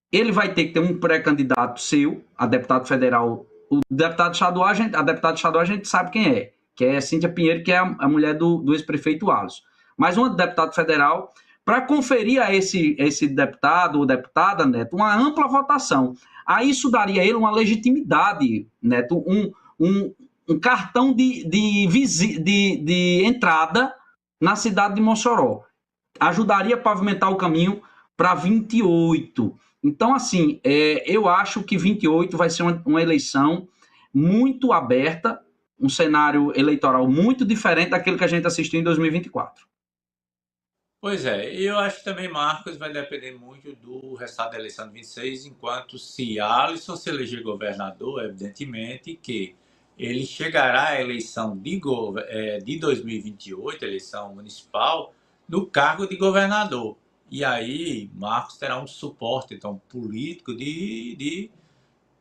Ele vai ter que ter um pré-candidato seu, a deputado federal. O deputado estadual, a deputada estadual a gente sabe quem é, que é Cíntia Pinheiro, que é a mulher do ex-prefeito Alisson. Mas uma deputada federal, para conferir a esse deputado ou deputada, Neto, uma ampla votação. Aí isso daria a ele uma legitimidade, Neto, um cartão de entrada na cidade de Mossoró. Ajudaria a pavimentar o caminho para 28. Então, assim, eu acho que 28 vai ser uma eleição muito aberta, um cenário eleitoral muito diferente daquele que a gente assistiu em 2024. Pois é, e eu acho que também Marcos vai depender muito do resultado da eleição de 26, enquanto se Alisson se eleger governador, evidentemente que ele chegará à eleição de 2028, eleição municipal, no cargo de governador. E aí Marcos terá um suporte então, político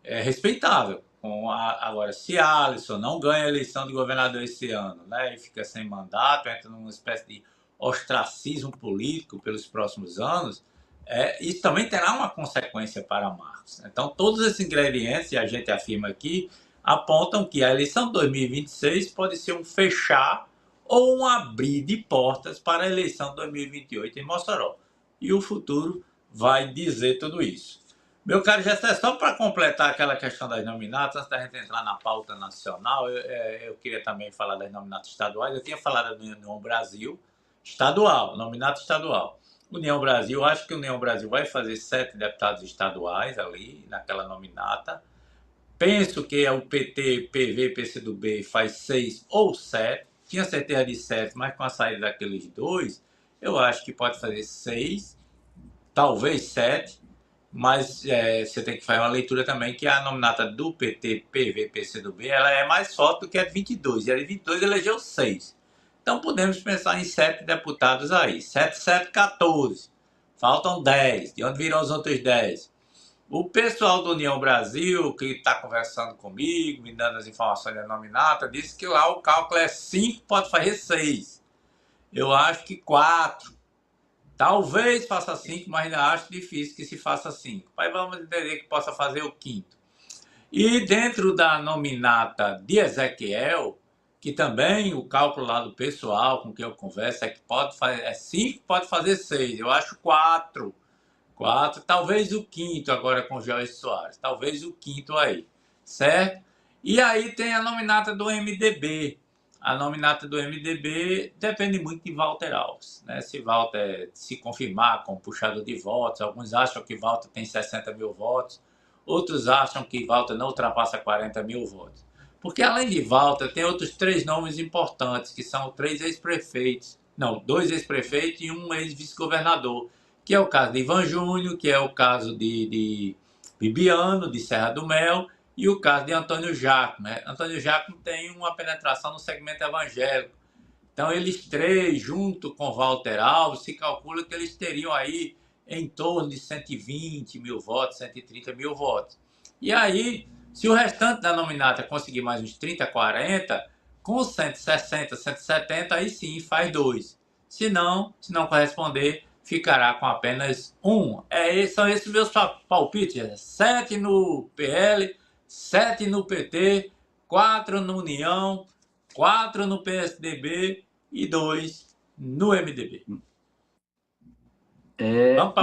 respeitável. Agora, se Alisson não ganha a eleição de governador esse ano, né, e fica sem mandato, entra numa espécie de ostracismo político pelos próximos anos, isso também terá uma consequência para Marcos. Então, todos esses ingredientes, e a gente afirma aqui, apontam que a eleição de 2026 pode ser um fechar ou um abrir de portas para a eleição de 2028 em Mossoró. E o futuro vai dizer tudo isso. Meu caro Gessé, só para completar aquela questão das nominatas, antes da gente entrar na pauta nacional, eu queria também falar das nominatas estaduais. Eu tinha falado do União Brasil estadual, nominato estadual. União Brasil, acho que a União Brasil vai fazer 7 deputados estaduais ali, naquela nominata. Penso que o PT, PV, PCdoB faz 6 ou 7. Tinha certeza de 7, mas com a saída daqueles 2, eu acho que pode fazer 6, talvez 7. mas você tem que fazer uma leitura também que a nominata do PT, PV, PCdoB, ela é mais forte do que a de 22, e a de 22 elegeu 6. Então podemos pensar em 7 deputados aí. 7, 7, 14. Faltam 10. De onde virão os outros 10? O pessoal do União Brasil, que está conversando comigo, me dando as informações da nominata, disse que lá o cálculo é 5, pode fazer 6. Eu acho que 4. Talvez faça 5, mas ainda acho difícil que se faça 5. Mas vamos entender que possa fazer o 5º. E dentro da nominata de Ezequiel, que também o cálculo lá do pessoal com quem eu converso é que pode fazer 5, pode fazer 6. Eu acho 4. 4, talvez o 5º agora com o Jorge Soares. Talvez o 5º aí, certo? E aí tem a nominata do MDB. A nominata do MDB depende muito de Walter Alves, né? Se Walter se confirmar como puxador de votos, alguns acham que Walter tem 60 mil votos, outros acham que Walter não ultrapassa 40 mil votos. Porque além de Walter, tem outros 3 nomes importantes, que são 3 ex-prefeitos. Não, 2 ex-prefeitos e um ex-vice-governador, que é o caso de Ivan Júnior, que é o caso de Bibiano, de Serra do Mel, e o caso de Antônio Jaco, né? Antônio Jaco tem uma penetração no segmento evangélico. Então, eles 3, junto com Walter Alves, se calcula que eles teriam aí em torno de 120 mil votos, 130 mil votos. E aí, se o restante da nominata conseguir mais uns 30, 40, com 160, 170, aí sim faz 2. Se não corresponder, ficará com apenas 1. São esses meus palpites. 7 no PL, 7 no PT, 4 no União, 4 no PSDB e 2 no MDB.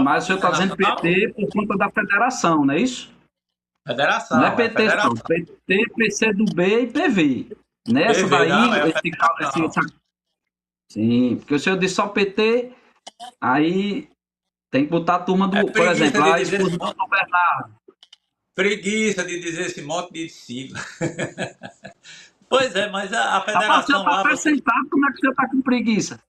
Mas o senhor está dizendo PT por conta da federação, não é isso? Federação. Não é PT, federação. não. PT, PCdoB e PV. Nessa PV, daí, não, sim, porque o senhor disse só PT, aí tem que botar a turma do, por exemplo, a esposa do Dr. Bernardo. Preguiça de dizer esse monte de sigla. Pois é, mas a federação lá... Sentado, como é que o senhor está com preguiça?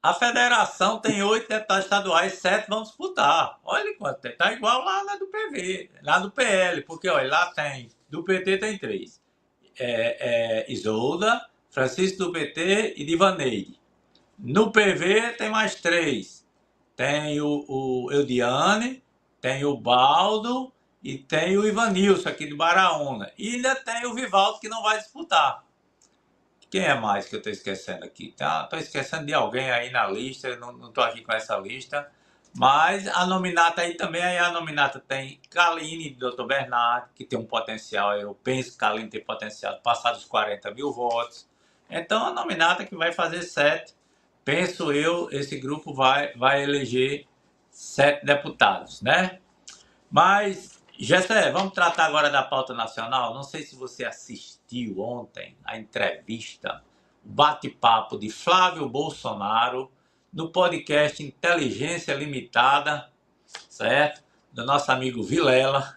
A federação tem 8 deputados estaduais, 7 vão disputar. Olha quanto tem. Está igual lá do PV, lá do PL, porque olha, lá tem, do PT tem 3. Isolda, Francisco do PT e Divaneide. No PV tem mais 3. Tem o Eudiane, tem o Baldo e tem o Ivanilson aqui de Baraúna. E ainda tem o Vivaldo que não vai disputar. Quem é mais que eu estou esquecendo aqui? Estou esquecendo de alguém aí na lista, eu não estou aqui com essa lista. Mas a nominata aí também, a nominata tem Kaline, do Dr. Bernardo, que tem um potencial, eu penso que Kaline tem potencial de passar dos 40 mil votos. Então a nominata que vai fazer 7, penso eu, esse grupo vai eleger 7 deputados, né? Mas, Gessé, vamos tratar agora da pauta nacional. Não sei se você assistiu ontem a entrevista, o bate-papo de Flávio Bolsonaro no podcast Inteligência Limitada, certo? Do nosso amigo Vilela,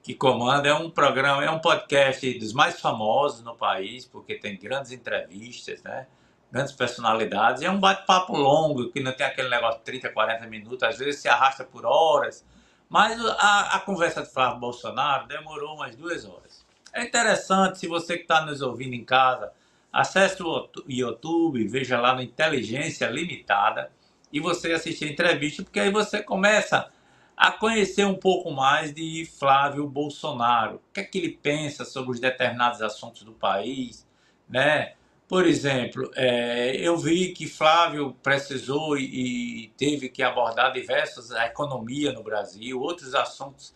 que comanda. É um programa, é um podcast dos mais famosos no país, porque tem grandes entrevistas, né? Grandes personalidades. E é um bate-papo longo, que não tem aquele negócio de 30, 40 minutos, às vezes se arrasta por horas. Mas a conversa de Flávio Bolsonaro demorou umas 2 horas. É interessante, se você que está nos ouvindo em casa, acesse o YouTube, veja lá no Inteligência Limitada e você assiste a entrevista, porque aí você começa a conhecer um pouco mais de Flávio Bolsonaro. O que é que ele pensa sobre os determinados assuntos do país, né? Por exemplo, eu vi que Flávio precisou e teve que abordar a economia no Brasil, outros assuntos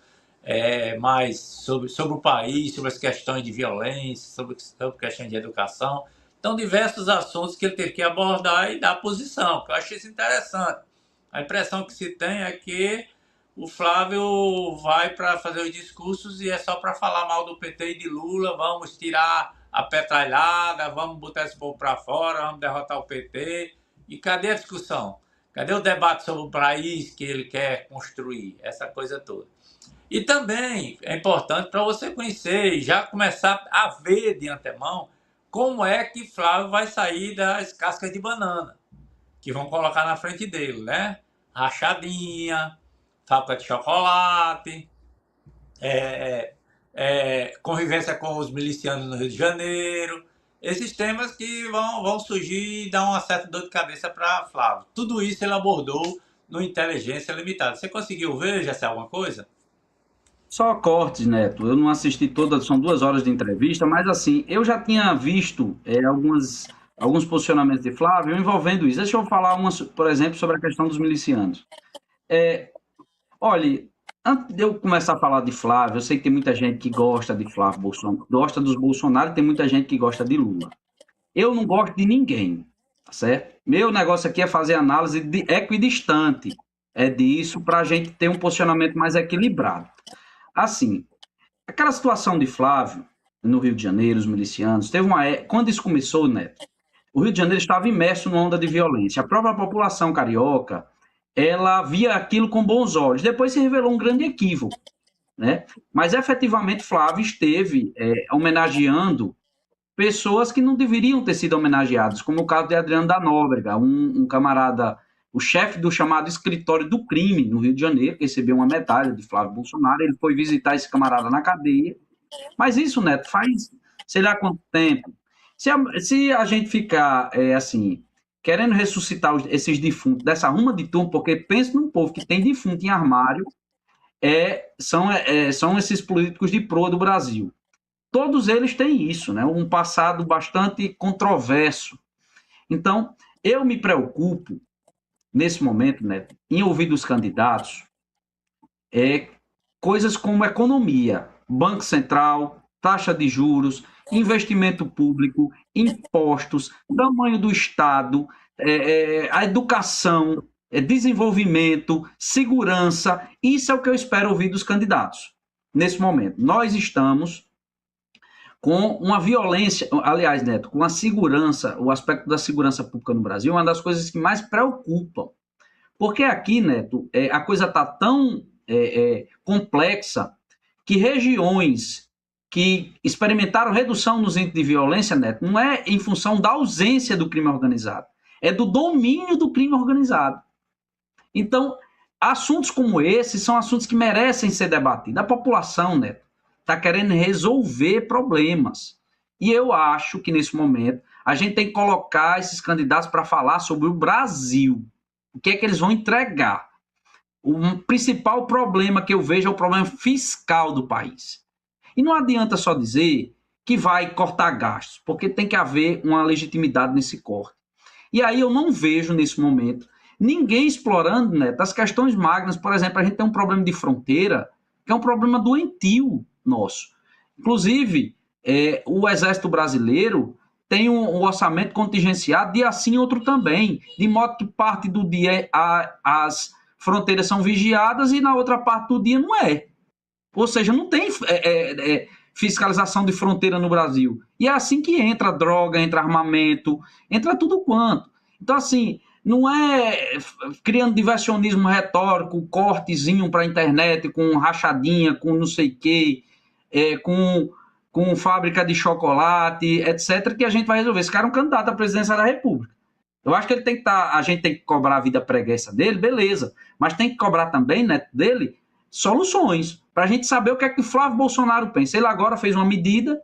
mais sobre o país, sobre as questões de violência, sobre questões de educação. Então, diversos assuntos que ele teve que abordar e dar posição, que eu achei isso interessante. A impressão que se tem é que o Flávio vai para fazer os discursos e é só para falar mal do PT e de Lula, vamos tirar a petralhada, vamos botar esse povo para fora, vamos derrotar o PT. E cadê a discussão? Cadê o debate sobre o país que ele quer construir? Essa coisa toda. E também é importante para você conhecer e já começar a ver de antemão como é que Flávio vai sair das cascas de banana que vão colocar na frente dele, né? Rachadinha, fábrica de chocolate, convivência com os milicianos no Rio de Janeiro, esses temas que vão surgir e dar uma certa dor de cabeça para Flávio. Tudo isso ele abordou no Inteligência Limitada. Você conseguiu ver, já sei alguma coisa? Só cortes, Neto. Eu não assisti todas, são 2 horas de entrevista, mas assim, eu já tinha visto alguns posicionamentos de Flávio envolvendo isso. Deixa eu falar, por exemplo, sobre a questão dos milicianos. Olha, antes de eu começar a falar de Flávio, eu sei que tem muita gente que gosta de Flávio Bolsonaro, gosta dos Bolsonaro, e tem muita gente que gosta de Lula. Eu não gosto de ninguém, tá certo? Meu negócio aqui é fazer análise equidistante, disso, para a gente ter um posicionamento mais equilibrado. Assim, aquela situação de Flávio, no Rio de Janeiro, os milicianos, quando isso começou, Neto, o Rio de Janeiro estava imerso numa onda de violência. A própria população carioca, ela via aquilo com bons olhos. Depois se revelou um grande equívoco, né? Mas, efetivamente, Flávio esteve homenageando pessoas que não deveriam ter sido homenageadas, como o caso de Adriano da Nóbrega, um camarada, o chefe do chamado Escritório do Crime, no Rio de Janeiro, que recebeu uma medalha de Flávio Bolsonaro. Ele foi visitar esse camarada na cadeia. Mas isso, Neto, faz sei lá quanto tempo. Se a gente ficar, assim, querendo ressuscitar esses defuntos dessa ruma de turma, porque pensa num povo que tem defunto em armário, são esses políticos de proa do Brasil. Todos eles têm isso, né? Um passado bastante controverso. Então, eu me preocupo, nesse momento, né, em ouvir dos candidatos, coisas como economia, Banco Central, taxa de juros, investimento público, impostos, tamanho do Estado, a educação, desenvolvimento, segurança. Isso é o que eu espero ouvir dos candidatos nesse momento. Nós estamos com uma violência, aliás, Neto, com a segurança, o aspecto da segurança pública no Brasil é uma das coisas que mais preocupam. Porque aqui, Neto, a coisa está tão complexa que regiões que experimentaram redução nos índices de violência, Neto, não é em função da ausência do crime organizado, é do domínio do crime organizado. Então, assuntos como esses são assuntos que merecem ser debatidos. A população, Neto, está querendo resolver problemas. E eu acho que, nesse momento, a gente tem que colocar esses candidatos para falar sobre o Brasil. O que é que eles vão entregar? O principal problema que eu vejo é o problema fiscal do país. E não adianta só dizer que vai cortar gastos, porque tem que haver uma legitimidade nesse corte. E aí eu não vejo, nesse momento, ninguém explorando, né, as questões magnas. Por exemplo, a gente tem um problema de fronteira, que é um problema doentio nosso. Inclusive, o Exército Brasileiro tem um orçamento contingenciado dia sim, outro também, de modo que parte do dia as fronteiras são vigiadas e na outra parte do dia não é. Ou seja, não tem fiscalização de fronteira no Brasil. E é assim que entra droga, entra armamento, entra tudo quanto. Então, assim, não é criando diversionismo retórico, cortezinho para a internet, com rachadinha, com não sei o quê, com fábrica de chocolate, etc., que a gente vai resolver. Esse cara é um candidato à presidência da República. Eu acho que ele tem que a gente tem que cobrar a vida preguiça dele, beleza, mas tem que cobrar também, né, dele soluções, para a gente saber o que é que o Flávio Bolsonaro pensa. Ele agora fez uma medida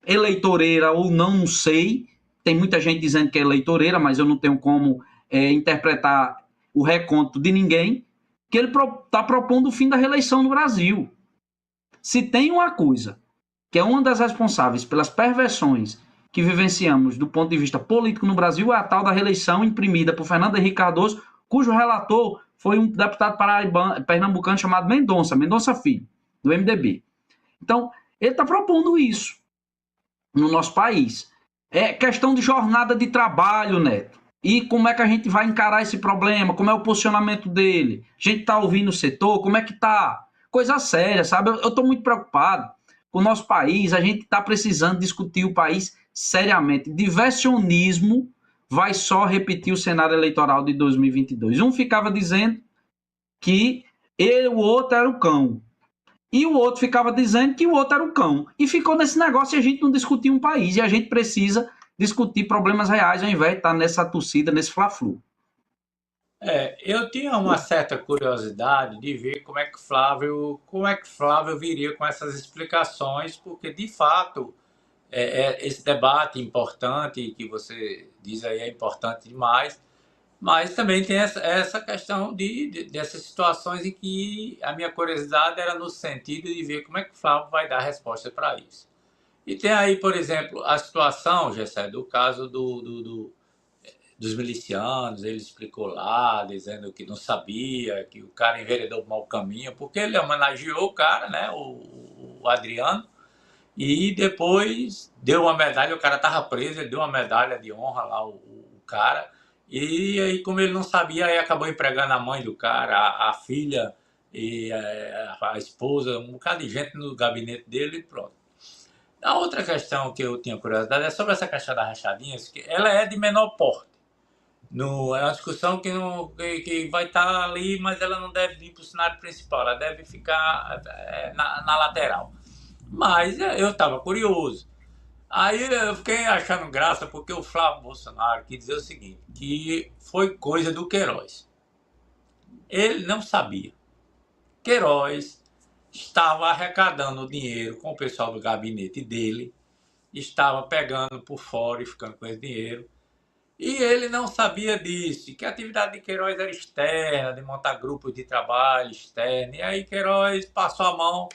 eleitoreira ou não sei, tem muita gente dizendo que é eleitoreira, mas eu não tenho como interpretar o reconto de ninguém, que ele está propondo o fim da reeleição no Brasil. Se tem uma coisa que é uma das responsáveis pelas perversões que vivenciamos do ponto de vista político no Brasil, é a tal da reeleição imprimida por Fernando Henrique Cardoso, cujo relator foi um deputado pernambucano chamado Mendonça Filho, do MDB. Então, ele está propondo isso no nosso país. É questão de jornada de trabalho, Neto. E como é que a gente vai encarar esse problema? Como é o posicionamento dele? A gente está ouvindo o setor? Como é que está? Coisa séria, sabe? Eu estou muito preocupado com o nosso país. A gente está precisando discutir o país seriamente. Diversionismo vai só repetir o cenário eleitoral de 2022. Um ficava dizendo que o outro era o cão. E o outro ficava dizendo que o outro era o cão. E ficou nesse negócio e a gente não discutia um país. E a gente precisa discutir problemas reais ao invés de estar nessa torcida, nesse fla-flu. Eu tinha uma certa curiosidade de ver como é que Flávio viria com essas explicações, porque de fato esse debate importante que você diz aí é importante demais, mas também tem essa questão dessas situações em que a minha curiosidade era no sentido de ver como é que o Flávio vai dar resposta para isso. E tem aí, por exemplo, a situação, Gessé, do caso dos milicianos. Ele explicou lá, dizendo que não sabia, que o cara enveredou o mau caminho, porque ele homenageou o cara, né, o Adriano, e depois deu uma medalha. O cara estava preso, ele deu uma medalha de honra lá, o cara, e aí, como ele não sabia, aí acabou empregando a mãe do cara, a filha e a esposa, um bocado de gente no gabinete dele e pronto. A outra questão que eu tinha curiosidade é sobre essa questão da rachadinha, que ela é de menor porte. No, é uma discussão que vai estar ali, mas ela não deve vir para o cenário principal, ela deve ficar na lateral. Mas eu estava curioso. Aí eu fiquei achando graça porque o Flávio Bolsonaro quis dizer o seguinte, que foi coisa do Queiroz. Ele não sabia. Queiroz estava arrecadando dinheiro com o pessoal do gabinete dele, estava pegando por fora e ficando com esse dinheiro. E ele não sabia disso, que a atividade de Queiroz era externa, de montar grupos de trabalho externo. E aí Queiroz passou a mão,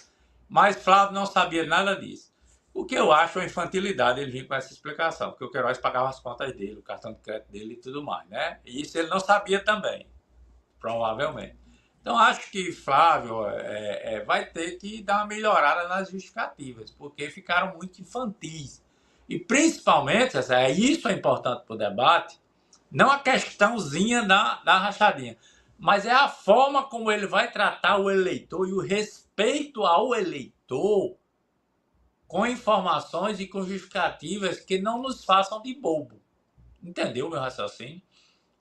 mas Flávio não sabia nada disso. O que eu acho uma infantilidade ele vir com essa explicação, porque o Queiroz pagava as contas dele, o cartão de crédito dele e tudo mais, né? E isso ele não sabia também, provavelmente. Então acho que Flávio vai ter que dar uma melhorada nas justificativas, porque ficaram muito infantis. E principalmente, isso é importante para o debate, não a questãozinha da rachadinha, mas é a forma como ele vai tratar o eleitor e o respeito ao eleitor com informações e com justificativas que não nos façam de bobo. Entendeu meu raciocínio?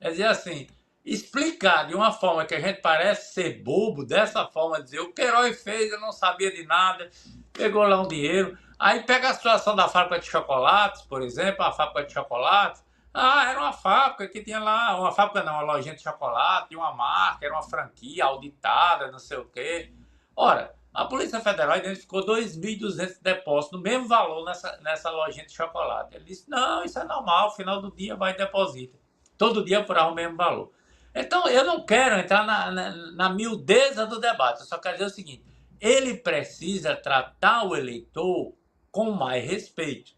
Quer dizer assim, explicar de uma forma que a gente parece ser bobo, dessa forma, dizer o Queiroz fez, eu não sabia de nada, pegou lá um dinheiro. Aí pega a situação da fábrica de chocolates, por exemplo, a fábrica de chocolates. Era uma fábrica que tinha lá, uma fábrica não, uma lojinha de chocolate, tinha uma marca, era uma franquia auditada, não sei o quê. Ora, a Polícia Federal identificou 2.200 depósitos do mesmo valor nessa lojinha de chocolate. Ele disse, não, isso é normal, no final do dia vai e deposita. Todo dia por o mesmo valor. Então, eu não quero entrar na miudeza do debate, eu só quero dizer o seguinte, ele precisa tratar o eleitor com mais respeito.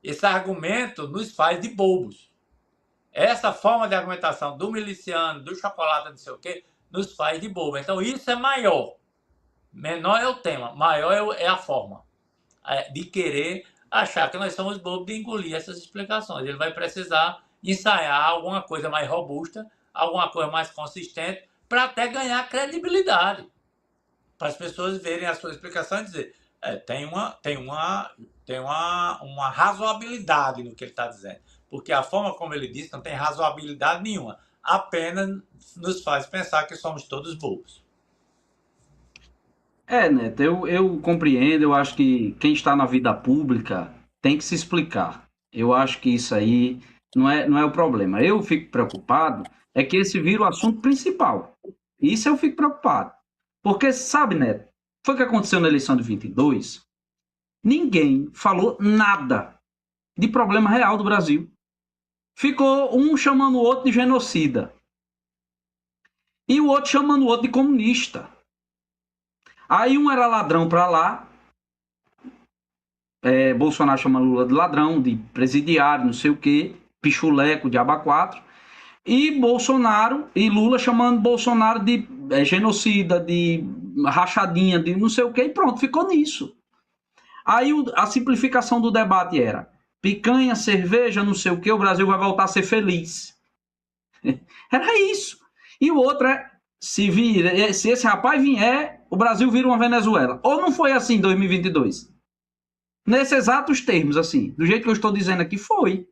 Esse argumento nos faz de bobos. Essa forma de argumentação do miliciano, do chocolate, não sei o quê, nos faz de bobo. Então isso é maior. Menor é o tema, maior é a forma de querer achar que nós somos bobos de engolir essas explicações. Ele vai precisar ensaiar alguma coisa mais robusta, alguma coisa mais consistente, para até ganhar credibilidade. Para as pessoas verem a sua explicação e dizer tem uma razoabilidade no que ele está dizendo. Porque a forma como ele disse não tem razoabilidade nenhuma. Apenas nos faz pensar que somos todos bobos. Neto, eu compreendo, eu acho que quem está na vida pública tem que se explicar. Eu acho que isso aí não é o problema. Eu fico preocupado é que esse vira o assunto principal. Isso eu fico preocupado. Porque, sabe, Neto, foi o que aconteceu na eleição de 22. Ninguém falou nada de problema real do Brasil. Ficou um chamando o outro de genocida. E o outro chamando o outro de comunista. Aí um era ladrão para lá. Bolsonaro chama Lula de ladrão, de presidiário, não sei o quê. Pichuleco, diabo 4. E Lula chamando Bolsonaro de genocida, de rachadinha, de não sei o que, e pronto, ficou nisso. Aí a simplificação do debate era picanha, cerveja, não sei o que, o Brasil vai voltar a ser feliz. Era isso. E o outro se esse rapaz vier, o Brasil vira uma Venezuela. Ou não foi assim em 2022? Nesses exatos termos, assim, do jeito que eu estou dizendo aqui, foi.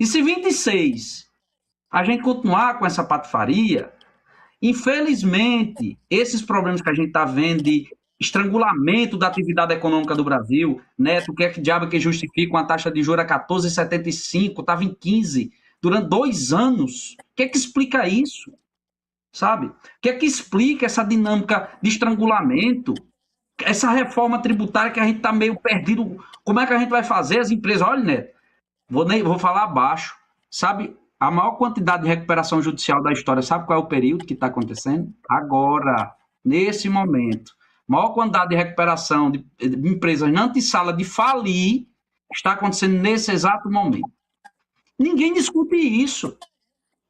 E se 26 a gente continuar com essa patifaria, infelizmente, esses problemas que a gente está vendo de estrangulamento da atividade econômica do Brasil, Neto, o que é que diabo que justifica uma taxa de juros a 14,75, estava em 15, durante 2 anos, o que é que explica isso? sabe? O que é que explica essa dinâmica de estrangulamento? Essa reforma tributária que a gente está meio perdido. Como é que a gente vai fazer? As empresas, olha, Neto, vou falar abaixo. Sabe, a maior quantidade de recuperação judicial da história, sabe qual é o período que está acontecendo? Agora, nesse momento. Maior quantidade de recuperação de empresas na antessala de falir está acontecendo nesse exato momento. Ninguém discute isso.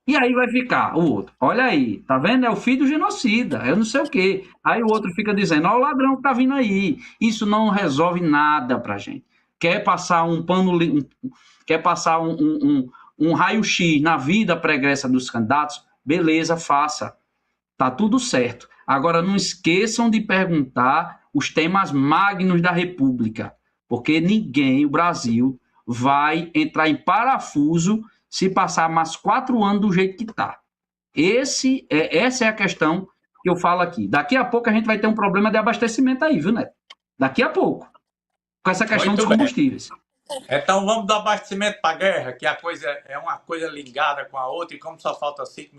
E aí vai ficar o outro. Olha aí, tá vendo? É o filho do genocida, eu não sei o quê. Aí o outro fica dizendo, ó, o ladrão que tá vindo aí. Isso não resolve nada pra gente. Quer passar um pano, quer passar um raio-x na vida pregressa dos candidatos? Beleza, faça. Tá tudo certo. Agora não esqueçam de perguntar os temas magnos da República, porque ninguém, o Brasil, vai entrar em parafuso se passar mais 4 anos do jeito que está. Essa é a questão que eu falo aqui. Daqui a pouco a gente vai ter um problema de abastecimento aí, viu, Neto? Daqui a pouco. Com essa questão Muito dos combustíveis. Então vamos do abastecimento para a guerra, que a coisa é uma coisa ligada com a outra, e como só falta 4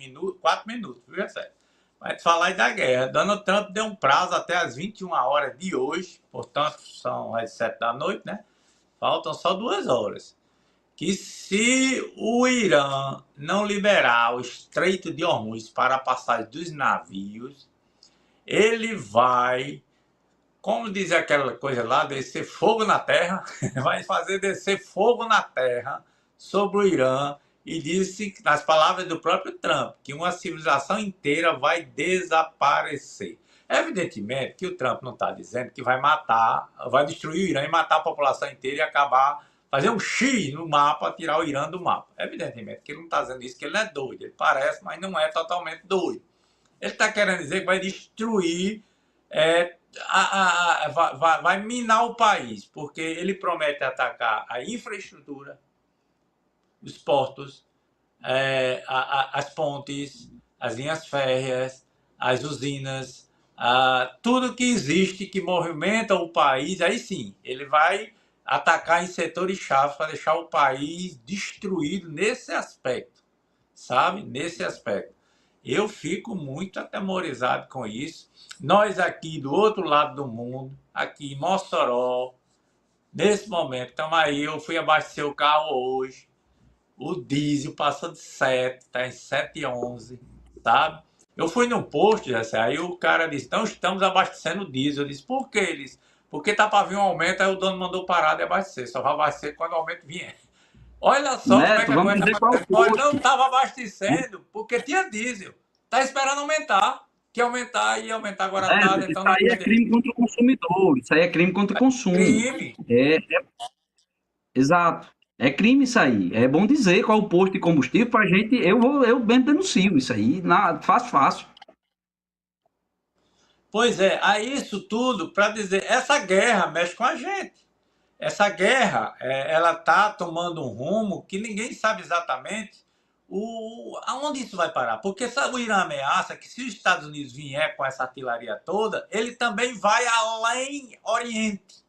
minutos, viu, é certo? Mas falar aí da guerra. Donald Trump deu um prazo até as 21 horas de hoje, portanto são as 7 da noite, né? Faltam só 2 horas. Que se o Irã não liberar o Estreito de Hormuz para a passagem dos navios, ele vai, como diz aquela coisa lá, descer fogo na terra, vai fazer descer fogo na terra sobre o Irã, e disse, nas palavras do próprio Trump, que uma civilização inteira vai desaparecer. Evidentemente que o Trump não está dizendo que vai destruir o Irã e matar a população inteira e acabar, fazer um X no mapa, tirar o Irã do mapa. Evidentemente que ele não está dizendo isso, que ele não é doido. Ele parece, mas não é totalmente doido. Ele está querendo dizer que vai destruir, vai minar o país, porque ele promete atacar a infraestrutura, os portos, as pontes, as linhas férreas, as usinas, tudo que existe que movimenta o país. Aí sim, ele vai atacar em setores chaves para deixar o país destruído nesse aspecto, sabe? Nesse aspecto. Eu fico muito atemorizado com isso. Nós aqui do outro lado do mundo, aqui em Mossoró, nesse momento, estamos aí, eu fui abastecer o carro hoje, o diesel passou de 7, está em 7,11, sabe? Eu fui num posto, aí o cara disse, então estamos abastecendo o diesel. Eu disse, por quê? Ele disse, porque tá para vir um aumento, aí o dono mandou parar de abastecer. Só vai abastecer quando o aumento vier. Olha só, Neto, como é que a coisa tá. Não estava abastecendo, porque tinha diesel. Tá esperando aumentar. Que aumentar e aumentar agora nada. Então isso aí é crime contra o consumidor. Isso aí é crime contra o consumo. Crime. Exato. É crime isso aí. É bom dizer qual o posto de combustível pra gente. Eu bem denuncio isso aí. Fácil. Pois é, aí isso tudo para dizer, essa guerra mexe com a gente. Essa guerra, ela está tomando um rumo que ninguém sabe exatamente aonde isso vai parar. Porque o Irã ameaça que se os Estados Unidos vier com essa artilharia toda, ele também vai além Oriente.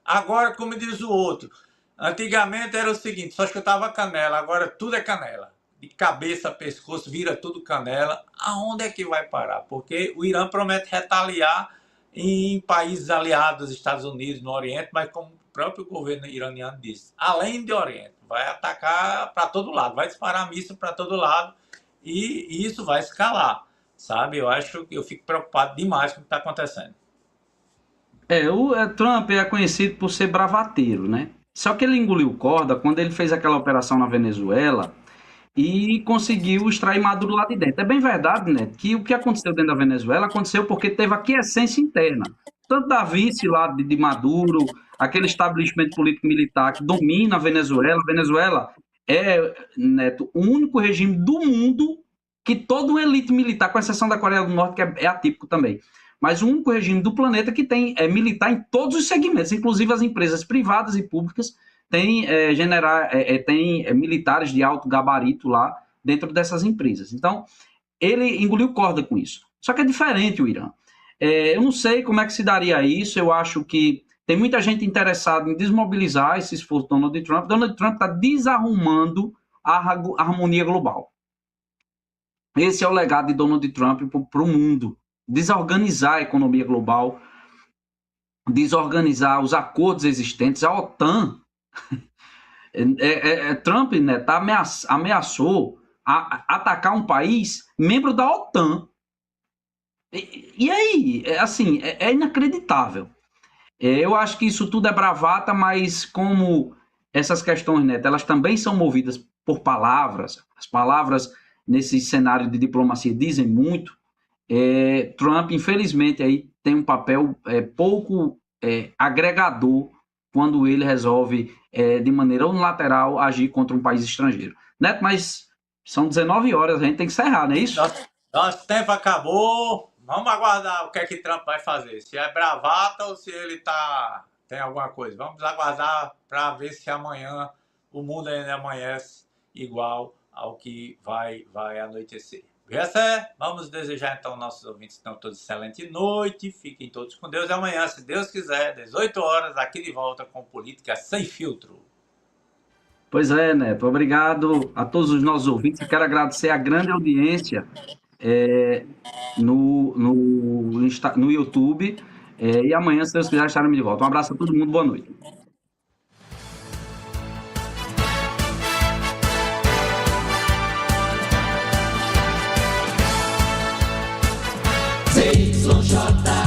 Agora, como diz o outro, antigamente era o seguinte, só escutava canela, agora tudo é canela. De cabeça a pescoço, vira tudo canela. Aonde é que vai parar? Porque o Irã promete retaliar em países aliados dos Estados Unidos, no Oriente, mas como o próprio governo iraniano disse, além do Oriente, vai atacar para todo lado, vai disparar míssil para todo lado e isso vai escalar, sabe? Eu fico preocupado demais com o que está acontecendo. O Trump é conhecido por ser bravateiro, né? Só que ele engoliu corda quando ele fez aquela operação na Venezuela e conseguiu extrair Maduro lá de dentro. É bem verdade, né, que o que aconteceu dentro da Venezuela aconteceu porque teve aquiescência interna. Tanto da vice lá de Maduro, aquele estabelecimento político-militar que domina a Venezuela. A Venezuela é, Neto, o único regime do mundo que toda uma elite militar, com exceção da Coreia do Norte, que é atípico também, mas o único regime do planeta que tem militar em todos os segmentos, inclusive as empresas privadas e públicas, tem militares de alto gabarito lá dentro dessas empresas. Então, ele engoliu corda com isso. Só que é diferente o Irã. Eu não sei como é que se daria isso, eu acho que tem muita gente interessada em desmobilizar esse esforço do Donald Trump. Donald Trump está desarrumando a harmonia global. Esse é o legado de Donald Trump para o mundo. Desorganizar a economia global, desorganizar os acordos existentes. A OTAN, Trump, né, ameaçou atacar um país membro da OTAN. E aí, assim, é inacreditável. Eu acho que isso tudo é bravata, mas como essas questões, né, elas também são movidas por palavras, as palavras nesse cenário de diplomacia dizem muito, Trump, infelizmente, aí tem um papel pouco agregador quando ele resolve, de maneira unilateral, agir contra um país estrangeiro. Neto, mas são 19 horas, a gente tem que encerrar, não é isso? Nosso tempo acabou. Vamos aguardar o que é que Trump vai fazer. Se é bravata ou se ele tem alguma coisa. Vamos aguardar para ver se amanhã o mundo ainda amanhece igual ao que vai anoitecer. Vamos desejar então aos nossos ouvintes que tenham todos excelente noite. Fiquem todos com Deus. E amanhã, se Deus quiser, 18 horas, aqui de volta com Política Sem Filtro. Pois é, Neto. Obrigado a todos os nossos ouvintes. Quero agradecer a grande audiência no YouTube. E amanhã, se Deus quiser, estaremos de volta. Um abraço a todo mundo. Boa noite. ZYJ